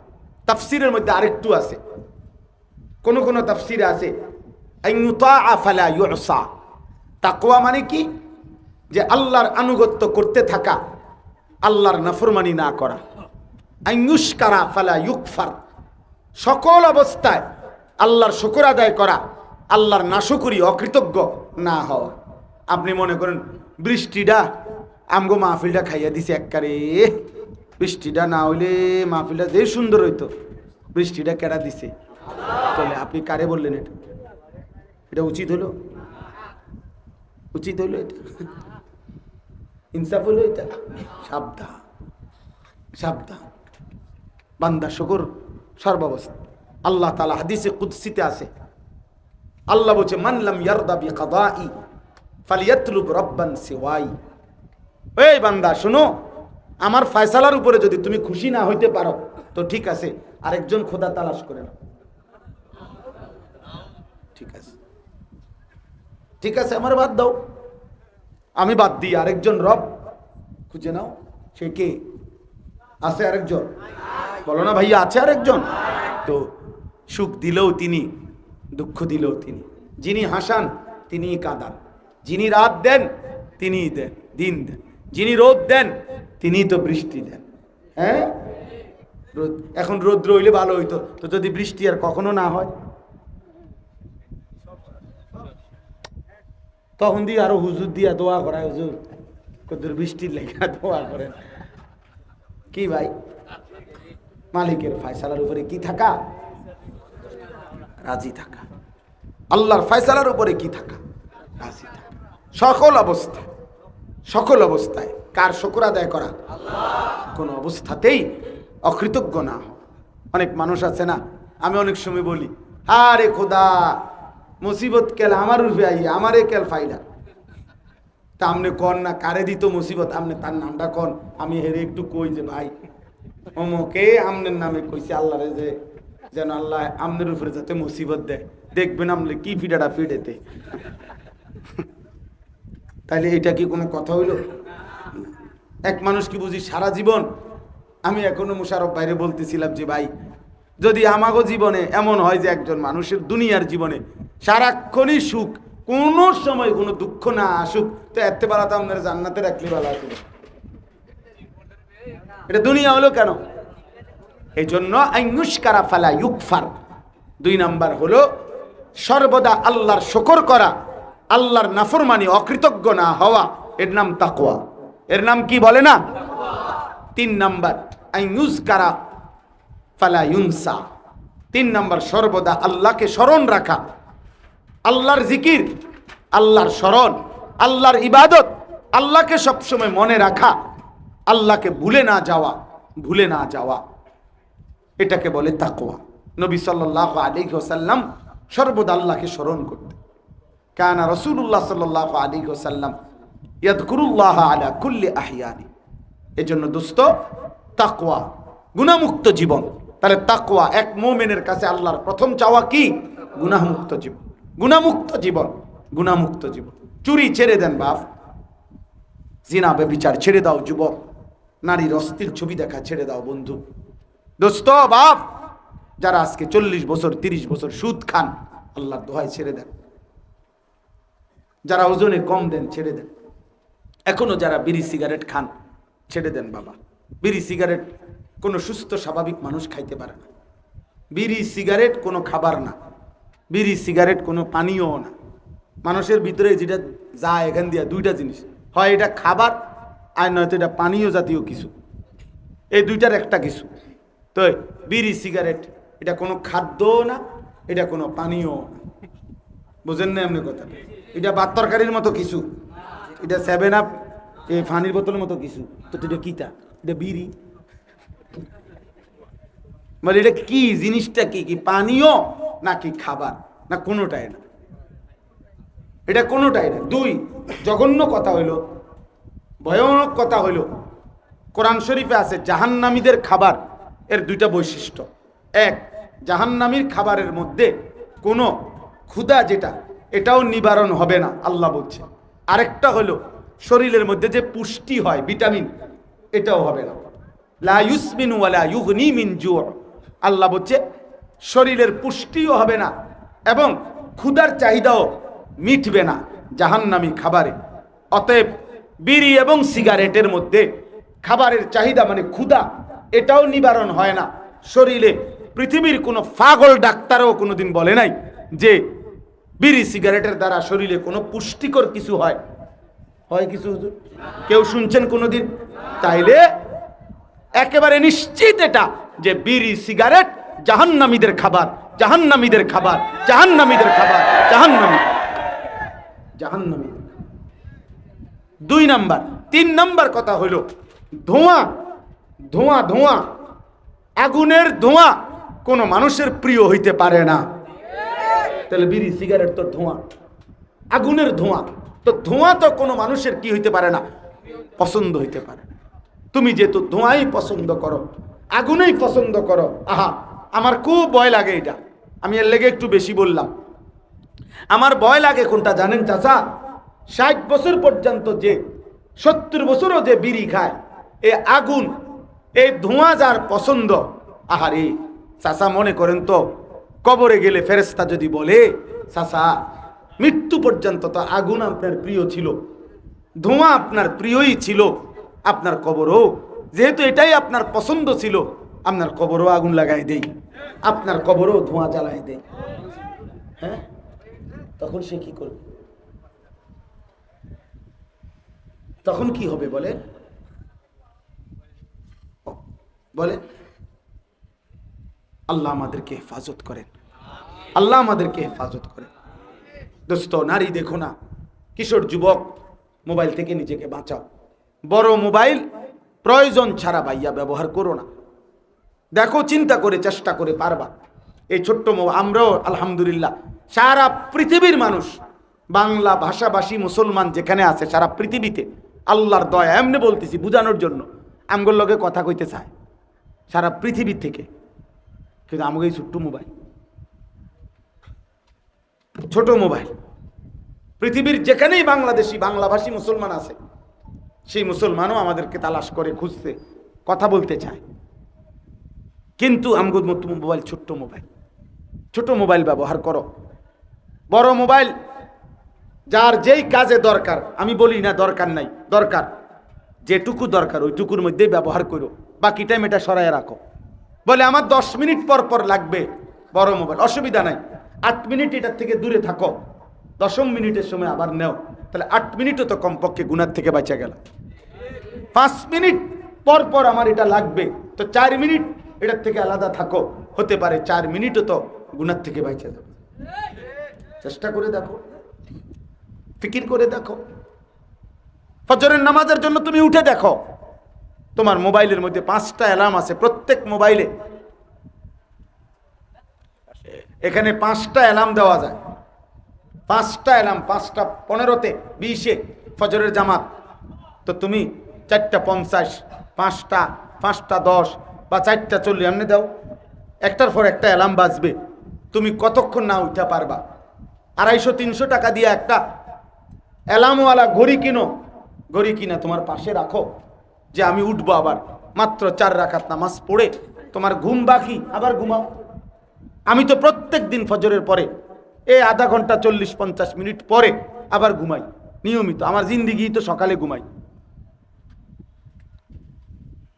তাফসিরের মধ্যে আরেকটু আছে, কোন কোন তাফসিরে আছে আইয়ুতাআ ফালা ইউসা। তাকওয়া মানে কি? যে আল্লাহর আনুগত্য করতে থাকা, আল্লাহর নাফরমানি না করা। আইয়ুশকারা ফালা ইউকফার, সকল অবস্থায় আল্লাহর শুকর আদায় করা, আল্লাহর নাশুকরি, অকৃতজ্ঞ না হওয়া। আপনি মনে করেন বৃষ্টিটা আমগো মাহফিলটা খাইয়া দিছে একবারে, বৃষ্টিটা না হইলে মাহফিলটা যে সুন্দর হইতো, বৃষ্টিটা কেডা দিছে? তাহলে আপনি কারে বললেন এটা? এটা উচিত হলো? উচিত হলো এটা? ইনসাফ হলো এটা? সাবধান, সাবধান। বান্দা শুকর সর্বাবস্থা। আল্লাহ তাআলা হাদিসে কুদসিতে আছে, আল্লাহ বলছে মান লাম ইয়ারদা বিকাদাই ফালিয়াতলুব রাব্বান সিওয়াই। এই বান্দা শোনো, আমার ফয়সালার উপরে যদি তুমি খুশি না হইতে পারো তো ঠিক আছে, আরেকজন খোদা তালাশ করে নাও। ঠিক আছে, ঠিক আছে, আমার বাদ দাও, আমি বাদ দিই, আরেকজন রব খুঁজে নাও। সে কে? আছে আরেকজন? বলো না ভাইয়া, আছে আরেকজন। তো সুখ দিলেও তিনি, দুঃখ দিলেও তিনি। যিনি হাসান তিনিই কাঁদান, যিনি রাত দেন তিনিই দেন, দিন দেন, যিনি রোদ দেন তিনিই তো বৃষ্টি দেন। হ্যাঁ, রোদ, এখন রৌদ্র হইলে ভালো হইতো, তো যদি বৃষ্টি আর কখনো না হয় তখন দিয়ে আরো হুজুর দিয়া দোয়া করায়, হুজুর কদ্দুর বৃষ্টির লেখা দোয়া করেন। কি ভাই, মালিকের ফয়সালার উপরে কি থাকা? রাজি থাকা। আল্লাহর ফয়সালার উপরে কি থাকা? রাজি থাকা। সকল অবস্থায়, সকল অবস্থায় কার শুকর আদায় করা? কোন অবস্থাতেই অকৃতজ্ঞ না হওয়া। অনেক মানুষ আছে না, আমি অনেক সময় বলি, আরে খোদা মুসিবত কেল আমার রূপে আই, আমারে কেল ফাইলা। তা আমনে কন না কারে দিত মুসিবত, আমনে তার নামটা কন, আমি হেরে একটু কই যে ভাই অমুকে আমনের নামে কইছি আল্লাহরে, যে যেন আল্লাহ আমনের উপরে যাতে মুসিবত দেয়, দেখবেন আমলে কি ফিডাটা ফিডেতে। তাইলে এটা কি কোনো কথা হইল? এক মানুষ কি বুঝি সারা জীবন, আমি এখনো মুশারফ বাইরে বলতেছিলাম যে ভাই যদি আমাগো জীবনে এমন হয় যে একজন মানুষের দুনিয়ার জীবনে সারাক্ষণই সুখ, কোন সময় কোনো দুঃখ না আসুক, তো এতে পারা তো আপনার জান্নাতে রাখলে ভালো আসবে। এটা দুনিয়া হলো কেন? এই জন্য আইনুশকারা ফালা ইউকফার। 2 নাম্বার হলো সর্বদা আল্লাহর শুকর করা, আল্লাহর নাফরমানি, অকৃতজ্ঞ না হওয়া, এর নাম তাকওয়া। এর নাম কি বলে না? 3 নাম্বার আইনুশকারা ফালা ইউনসা। 3 নাম্বার সর্বদা আল্লাহকে স্মরণ রাখা, আল্লাহর জিকির, আল্লাহর স্মরণ, আল্লাহর ইবাদত, আল্লাহকে সবসময় মনে রাখা, আল্লাহকে ভুলে না যাওয়া, ভুলে না যাওয়া, এটাকে বলে তাকওয়া। নবী সাল্লাল্লাহু আলাইহি ওয়াসাল্লাম সর্বদা আল্লাহকে স্মরণ করতেন। কানা রাসূলুল্লাহ সাল্লাল্লাহু আলাইহি ওয়াসাল্লাম ইয়াযকুরুল্লাহ আলা কুল্লি আহইয়ানি। এজন্য দোস্ত, তাকওয়া, গুনাহমুক্ত জীবন। তাহলে তাকওয়া এক মুমিনের কাছে আল্লাহর প্রথম চাওয়া কি? গুনাহমুক্ত জীবন, গুনাহমুক্ত জীবন, গুনাহমুক্ত জীবন। চুরি ছেড়ে দেন বাপ, জিনা ব্যভিচার ছেড়ে দাও যুবক, নারীর অশ্লীল ছবি দেখা ছেড়ে দাও বন্ধু। দোস্ত বাপ, যারা আজকে 40 বছর 30 বছর সুদ খান, আল্লাহর দোহাই ছেড়ে দেন। যারা ওজনে কম দেন ছেড়ে দেন। এখনো যারা বিড়ি সিগারেট খান ছেড়ে দেন বাবা। বিড়ি সিগারেট কোনো সুস্থ স্বাভাবিক মানুষ খাইতে পারে না। বিড়ি সিগারেট কোনো খাবার না, বিড়ি সিগারেট কোনো পানীয় না। মানুষের ভিতরে যেটা যায় এখান দিয়ে 2টা জিনিস, হয় এটা খাবার আর নয়তো এটা পানীয় জাতীয় কিছু, এই 2টার একটা কিছু। তো বিড়ি সিগারেট এটা কোনো খাদ্যও না, এটা কোনো পানীয় না। বুঝেন না এমনি কথা? এটা ভাত তরকারির মতো কিছু, এটা 7 আপ এই পানির বোতলের মতো কিছু। তো এটা কিটা? এটা বিড়ি। মানে এটা কি জিনিসটা? কি কি পানীয় নাকি খাবার? না কোনোটাই না, এটা কোনোটাই না। 2 জঘন্য কথা হইল, ভয়ানক কথা হইল, কোরআন শরীফে আছে জাহান্নামীদের খাবার এর 2টা বৈশিষ্ট্য। 1, জাহান্নামীর খাবারের মধ্যে কোনো ক্ষুধা যেটা, এটাও নিবারণ হবে না আল্লাহ বলছে। আরেকটা হলো শরীরের মধ্যে যে পুষ্টি হয়, ভিটামিন, এটাও হবে না। লা ইউসমিনু ওয়ালা ইউগনি মিন জু'। আল্লাহ বলছে শরীরের পুষ্টিও হবে না এবং ক্ষুধার চাহিদাও মিটবে না জাহান্নামী খাবারে। অতএব বিড়ি এবং সিগারেটের মধ্যে খাবারের চাহিদা মানে ক্ষুধা, এটাও নিবারণ হয় না শরীরে। পৃথিবীর কোনো পাগল ডাক্তারও কোনোদিন বলে নাই যে বিড়ি সিগারেটের দ্বারা শরীরে কোনো পুষ্টিকর কিছু হয়। হয় কিছু হুজুর? কেউ শুনছেন কোনোদিন? তাইলে একেবারে নিশ্চিত এটা যে বিড়ি সিগারেট জাহান্নামীদের খাবার, জাহান্নামীদের খাবার, জাহান্নামীদের খাবার, জাহান্নামী। 2 নাম্বার। 3 নাম্বার কথা হইল ধোঁয়া, ধোঁয়া, ধোঁয়া, আগুনের ধোঁয়া কোনো মানুষের প্রিয় হইতে পারে না। তাহলে বিড়ি সিগারেট তো ধোঁয়া, আগুনের ধোঁয়া, তো ধোঁয়া তো কোনো মানুষের কি হইতে পারে না, পছন্দ হইতে পারে না। তুমি যেহেতু ধোঁয়াই পছন্দ করো, আগুনেই পছন্দ করো, আহা আমার খুব ভয় লাগে এটা, আমি এর লেগে একটু বেশি বললাম। আমার ভয় লাগে কোনটা জানেন চাচা? 60 বছর পর্যন্ত যে 70 বছরও যে বিড়ি খায়, এই আগুন, এই ধোঁয়া যার পছন্দ, আহারে চাচা মনে করেন তো কবরে গেলে ফেরেশতা যদি বলে চাচা মৃত্যু পর্যন্ত তো আগুন আপনার প্রিয় ছিল, ধোঁয়া আপনার প্রিয়ই ছিল, আপনার কবরও যেহেতু এটাই আপনার পছন্দ ছিল, আপনার কবরও আগুন লাগাই দেই, আপনার কবরও ধোঁয়া জ্বালাই দেই, হ্যাঁ, তখন সে কি করবে? তখন কি হবে বলে? বলে আল্লাহ আমাদেরকে হেফাজত করেন, আল্লাহ আমাদেরকে হেফাজত করেন। দোস্ত, নারী দেখো না, কিশোর যুবক, মোবাইল থেকে নিজেকে বাঁচাও। বড় মোবাইল প্রয়োজন ছাড়া ভাইয়া ব্যবহার করো না। দেখো, চিন্তা করে, চেষ্টা করে পারবা। এই ছোট্ট আমরাও আলহামদুলিল্লাহ সারা পৃথিবীর মানুষ, বাংলা ভাষাভাষী মুসলমান যেখানে আছে সারা পৃথিবীতে, আল্লাহর দয়া, এমনি বলতেছি বুঝানোর জন্য, আমগোর লগে কথা কইতে চায় সারা পৃথিবী থেকে, কিন্তু আমাকে এই ছোট্ট মোবাইল, ছোট মোবাইল, পৃথিবীর যেখানেই বাংলাদেশি বাংলাভাষী মুসলমান আছে, সেই মুসলমানও আমাদেরকে তালাশ করে খুঁজতে, কথা বলতে চায়। কিন্তু আমগো মোবাইল ছোট্ট মোবাইল, ছোট মোবাইল ব্যবহার করো। বড় মোবাইল যার যেই কাজে দরকার, আমি বলি না দরকার নাই, দরকার, যেটুকু দরকার ওইটুকুর মধ্যেই ব্যবহার করো, বাকি টাইম এটা সরাইয়া রাখো। বলে আমার 10 মিনিট পর পর লাগবে বড় মোবাইল, অসুবিধা নাই, 8 মিনিট এটার থেকে দূরে থাকো, 10 মিনিটের সময় আবার নেও, তাহলে 8 মিনিটও তো কমপক্ষে গুনার থেকে বাঁচা গেল। 5 মিনিট পর পর আমার এটা লাগবে, তো 4 মিনিট এটার থেকে আলাদা থাকো, হতে পারে 4 মিনিটও তো গুনার থেকে বাঁচা যাবে। চেষ্টা করে দেখো, ফিকির করে দেখো। ফজরের নামাজের জন্য তুমি উঠে দেখো, তোমার মোবাইলের মধ্যে 5টা অ্যালার্ম আছে, প্রত্যেক মোবাইলে এখানে 5টা অ্যালার্ম দেওয়া যায়, 5টা অ্যালার্ম, 5টা 15-তে 20-এ ফজরের জামাত, তো তুমি 4টা 50, 5টা 10 বা 4টা 40 এমনি দাও, একটার পর একটা অ্যালার্ম বাজবে, তুমি কতক্ষণ না উঠা পারবা? 250-300 টাকা দিয়ে একটা অ্যালার্মওয়ালা ঘড়ি কিনো, ঘড়ি কিনা তোমার পাশে রাখো, যে আমি উঠবো, আবার মাত্র 4 রাকাত নামাজ পড়ে তোমার ঘুম বাকি, আবার ঘুমাও। আমি তো প্রত্যেক দিন ফজরের পরে এই আধা ঘন্টা 40-50 মিনিট পরে আবার ঘুমাই নিয়মিত, আমার জিন্দিগি তো সকালে ঘুমাই,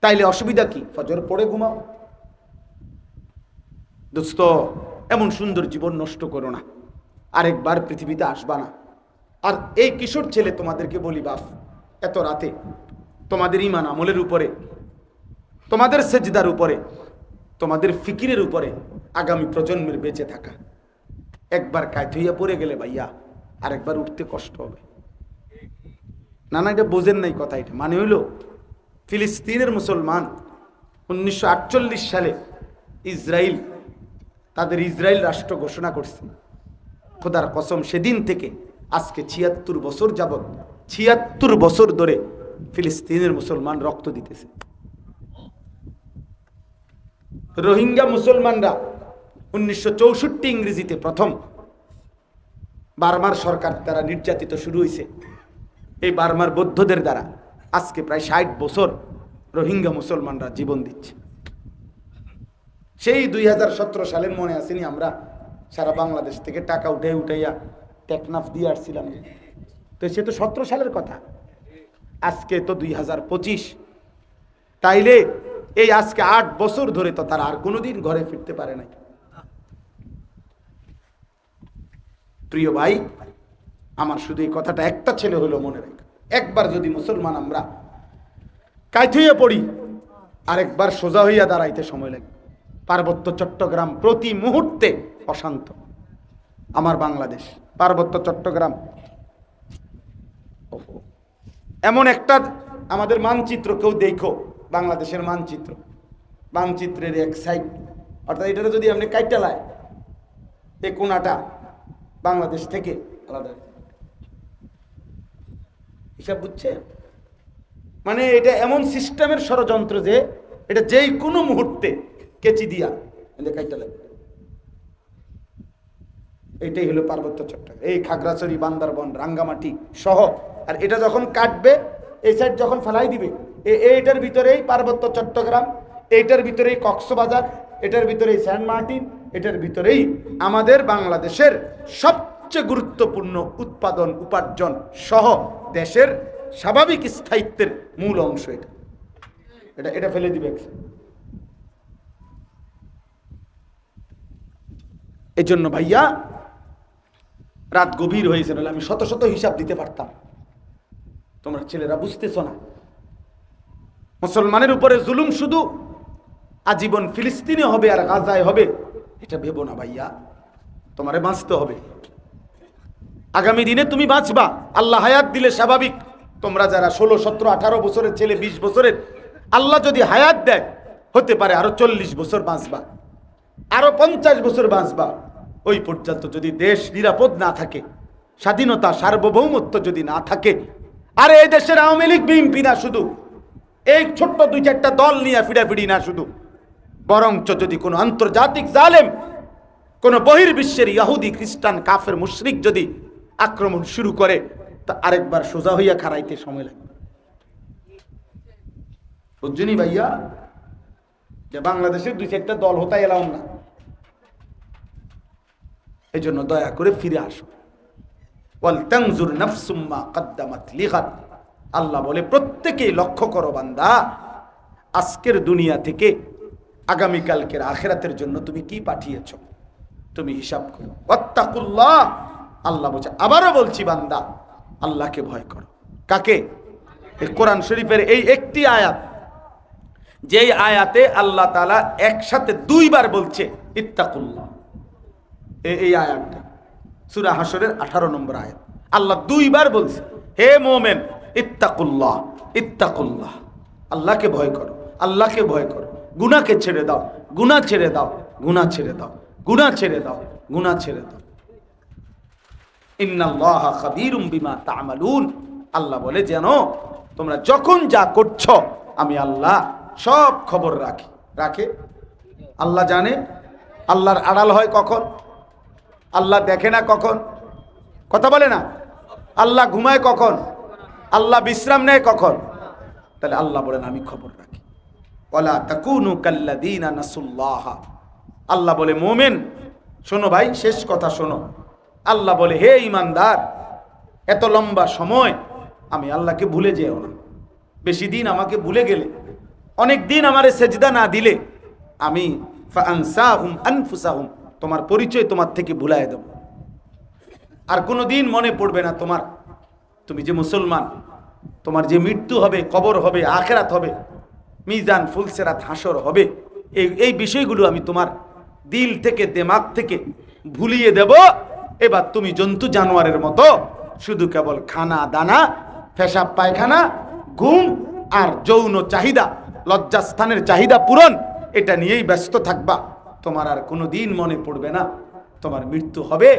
তাইলে অসুবিধা কি? ফজর পড়ে ঘুমাও। দোস্ত, এমন সুন্দর জীবন নষ্ট করো না, আরেকবার পৃথিবীতে আসবা না। আর এই কিশোর ছেলে তোমাদেরকে বলি, বাপ, এত রাতে তোমাদের ঈমান আমলের উপরে, তোমাদের সেজদার উপরে, তোমাদের ফিকিরের উপরে আগামী প্রজন্মের বেঁচে থাকা। একবার কায়ত হইয়া পড়ে গেলে ভাইয়া আরেকবার উঠতে কষ্ট হবে। না না, এটা বোঝেন নাই কথা। এটা মানে হইল ফিলিস্তিনের মুসলমান 1948 সালে ইসরায়েল, তাদের ইসরায়েল রাষ্ট্র ঘোষণা করছে। খোদার কসম, সেদিন থেকে আজকে 76 বছর যাবত, 76 বছর ধরে ফিলিস্তিনের মুসলমান রক্ত দিতেছে। রোহিঙ্গা মুসলমানরা 1964 ইংরেজিতে প্রথম বার্মার সরকার দ্বারা নির্যাতিত শুরু হয়েছে, এই বার্মার বৌদ্ধদের দ্বারা আজকে প্রায় 60 বছর রোহিঙ্গা মুসলমানরা জীবন দিচ্ছে। সেই 2017 সালের মনে আসেনি, আমরা সারা বাংলাদেশ থেকে টাকা উঠাইয়া টেকনাফ দিয়ে আসছিলাম, তো সে তো 17 সালের কথা, আজকে তো 2025। তাইলে এই আজকে 8 বছর ধরে তো তারা আর কোনোদিন ঘরে ফিরতে পারে নাই। প্রিয় ভাই আমার, শুধু এই কথাটা একটা ছেলে হলো মনে রাখ, একবার যদি মুসলমান আমরা কাইত হইয়া পড়ি, আরেকবার সোজা হইয়া দাঁড়াইতে সময় লাগে। পার্বত্য চট্টগ্রাম প্রতি মুহূর্তে অশান্ত। আমার বাংলাদেশ পার্বত্য চট্টগ্রাম এমন একটা আমাদের মানচিত্র, কেউ দেখো বাংলাদেশের মানচিত্রের এক সাইড, অর্থাৎ এটা যদি আপনি কাইটালায় এই কোনাটা বাংলাদেশ থেকে আলাদা, হিসাব বুঝছে? মানে এটা এমন সিস্টেমের ষড়যন্ত্র যে এটা যেই কোনো মুহূর্তে কেচি দিয়া কাইটালায়। এটাই হলো পার্বত্য চট্টগ্রাম, এই খাগড়াছড়ি, বান্দরবন, রাঙ্গামাটি সহ। আর এটা যখন কাটবে, এই সাইড যখন ফেলাই দিবে, এইটার ভিতরেই পার্বত্য চট্টগ্রাম, এইটার ভিতরেই কক্সবাজার, এটার ভিতরেই সেন্ট মার্টিন, এটার ভিতরেই আমাদের বাংলাদেশের সবচেয়ে গুরুত্বপূর্ণ উৎপাদন উপার্জন সহ দেশের স্বাভাবিক স্থায়িত্বের মূল অংশ এটা এটা ফেলে দিবে। এই জন্য ভাইয়া রাত গভীর হয়েছে, নাহলে আমি শত শত হিসাব দিতে পারতাম। তোমরা ছেলেরা বুঝতেছ না, মুসলমানের উপরে জুলুম শুধু আজীবন ফিলিস্তিনে হবে আর গাজায় হবে এটা ভেবো না ভাইয়া। তোমারে বাঁচতে হবে, আগামী দিনে তুমি বাঁচবা। আল্লাহ হায়াত দিলে স্বাভাবিক, তোমরা যারা 16, 17, 18 বছরের ছেলে, 20 বছরের, আল্লাহ যদি হায়াত দেয় হতে পারে আরো 40 বছর বাঁচবা, আরো 50 বছর বাঁচবা। ওই পর্যন্ত যদি দেশ নিরাপদ না থাকে, স্বাধীনতা সার্বভৌমত্ব যদি না থাকে, আর এই দেশের আওয়ামী লীগ বিএনপি না শুধু, এই ছোট্ট 2-4টা দল নিয়ে ফিডাফিডি না শুধু, বরঞ্চ যদি কোনো আন্তর্জাতিক জালেম, কোনো বহির্বিশ্বের ইহুদি, খ্রিস্টান, কাফের, মুশরিক যদি আক্রমণ শুরু করে, তা আরেকবার সোজা হইয়া খাড়াইতে সময় লাগবে। বুঝছনি ভাইয়া, যে বাংলাদেশের 2-4টা দল হতে এলাম না। এই জন্য দয়া করে ফিরে আসো। ওয়াল তানজুর নাফসুম মা কদ্দামাত লিগাদ। আল্লাহ বলে প্রত্যেকেই লক্ষ্য করো বান্দা, আজকের দুনিয়া থেকে আগামীকালকের আখিরাতের জন্য তুমি কি পাঠিয়েছো, তুমি হিসাব করো। ওয়াত্তাকুল্লাহ, আল্লাহ বলছে, আবারও বলছি বান্দা আল্লাহকে ভয় করো। কাকে? এই কোরআন শরীফের এই একটি আয়াত, যেই আয়াতে আল্লাহ তাআলা একসাথে 2 বার বলছে ইত্তাকুল্লাহ। এই আয়াতটা সূরা হাশরের 18 নম্বর আয়াত। আল্লাহ 2 বার বলছে, হে মুমিন ইত্তাকুল্লাহ, ইত্তাকুল্লাহ, আল্লাহকে ভয় করো, আল্লাহকে ভয় করো। গুনাহকে ছেড়ে দাও, গুনাহ ছেড়ে দাও, গুনাহ ছেড়ে দাও, গুনাহ ছেড়ে দাও, গুনাহ ছেড়ে দাও। ইন্নাল্লাহা খাবীরুম বিমা তা'মালুন। আল্লাহ বলে, জানো তোমরা যখন যা করছো আমি আল্লাহ সব খবর রাখে। আল্লাহ জানে। আল্লাহর আড়াল হয় কখন? আল্লাহ দেখে না কখন? কথা বলে না। আল্লাহ ঘুমায় কখন? আল্লাহ বিশ্রাম নেয় কখন? তাহলে আল্লাহ বলেন আমি খবর রাখি। ওয়ালা তাকুনু কাল্লাযীনা নাসুল্লাহ। আল্লাহ বলে, মুমিন শোনো ভাই, শেষ কথা শোনো। আল্লাহ বলে, হে ঈমানদার, এত লম্বা সময় আমি আল্লাহকে ভুলে যেও না। বেশি দিন আমাকে ভুলে গেলে, অনেক দিন আমারে সেজদা না দিলে, আমি ফাআনসাহুম আনফুসাহুম, তোমার পরিচয় তোমার থেকে ভুলায় দেব। আর কোনো দিন মনে পড়বে না তোমার, তুমি যে মুসলমান, তোমার যে মৃত্যু হবে, কবর হবে, আখিরাত হবে, মিজান, ফুলসেরাত, হাসর হবে, এই বিষয়গুলো আমি তোমার দিল থেকে, দিমাগ থেকে ভুলিয়ে দেব। এবার তুমি জন্তু জানোয়ারের মতো শুধু কেবল খানা দানা, পেশাব পায়খানা, ঘুম আর যৌন চাহিদা, লজ্জাস্থানের চাহিদা পূরণ, এটা নিয়েই ব্যস্ত থাকবা। তোমার আর কোনো দিন মনে পড়বে না তোমার মৃত্যু হবে।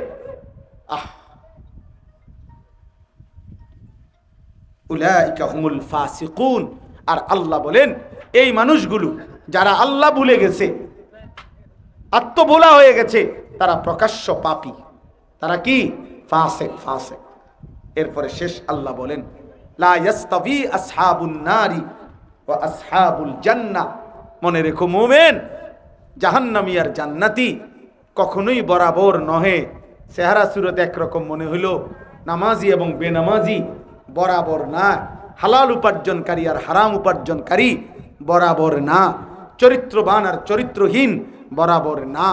উলাইকা হুমুল ফাসিকুন। আর আল্লাহ বলেন, এই মানুষগুলো যারা আল্লাহ ভুলে গেছে, আত্মভোলা হয়ে গেছে, তারা প্রকাশ্য পাপী। তারা কি? ফাসিক, ফাসিক। এরপরে শেষ আল্লাহ বলেন, লা ইয়াস্তাবি আসহাবুন নারি ওয়া আসহাবুল জান্নাহ। মনে রেখো মুমিন, জাহান্নামী আর জান্নাতি কখনোই বরাবর নহে। চেহারা সুরত একরকম মনে হইল, নামাজি এবং বেনামাজি বরাবর না। হালাল উপার্জনকারী আর হারাম উপার্জনকারী বরাবর না। চরিত্রবান আর চরিত্রহীন বরাবর না।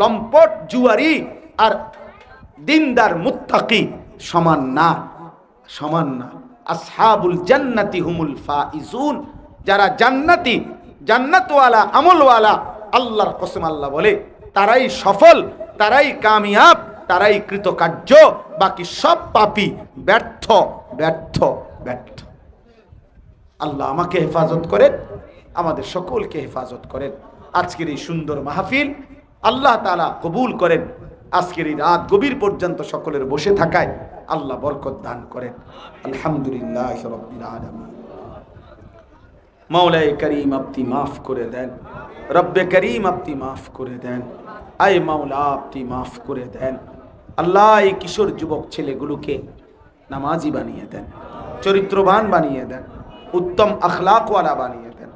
লম্পট জুয়ারি আর দিনদার মুত্তাকি সমান না, সমান না। আসহাবুল জান্নাতি হুমুল ফাইজুন। যারা জান্নাতি, জান্নাতওয়ালা, আমলওয়ালা, আল্লাহর কসম আল্লাহ বলে তারাই সফল, তারাই কামিয়াব, তারাই কৃতকার্য, বাকি সব পাপী ব্যর্থ ব্যর্থ ব্যর্থ। আল্লাহ আমাকে হেফাজত করেন, আমাদের সকলকে হেফাজত করেন। আজকের এই সুন্দর মাহফিল আল্লাহ তাআলা কবুল করেন। আজকের এই রাত গভীর পর্যন্ত সকলের বসে থাকায় আল্লাহ বরকত দান করেন। আলহামদুলিল্লাহ রাব্বিল আলামিন। মাওলায়ে করিম আপনি মাফ করে দেন, রব্বে করিম আপনি মাফ করে দেন, আয় মাওলা আপনি মাফ করে দেন। আল্লাহ এই কিশোর যুবক ছেলেগুলোকে নামাজি বানিয়ে দেন, চরিত্রবান বানিয়ে দেন, উত্তম আখলাকওয়ালা বানিয়ে দেন।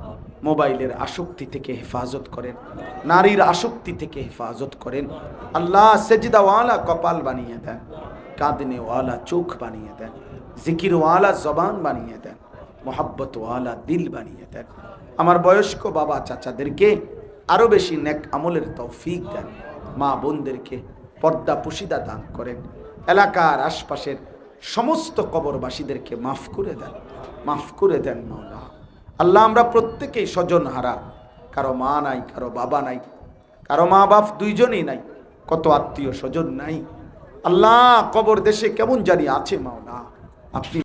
মোবাইলের আসক্তি থেকে হেফাজত করেন, নারীর আসক্তি থেকে হেফাজত করেন। আল্লাহ সেজদাওয়ালা কপাল বানিয়ে দেন, কাঁদনেওয়ালা চোখ বানিয়ে দেন, জিকিরওয়ালা জবান বানিয়ে দেন, মোহাব্বতওয়ালা দিল বানিয়ে দেন। আমার বয়স্ক বাবা চাচাদেরকে আরো বেশি নেক আমলের তৌফিক দেন। মা বোনদেরকে পর্দা পুশিদা দান করেন। এলাকার আশপাশের সমস্ত কবরবাসীদেরকে মাফ করে দেন, মাফ করে দেন মাওলা। আল্লাহ আমরা প্রত্যেকেই স্বজন হারা, কারো মা নাই, কারো বাবা নাই, কারো মা বাপ দুইজনই নাই, কত আত্মীয় স্বজন নাই। আল্লাহ কবর দেশে কেমন জানি আছে মাওলা, আপনি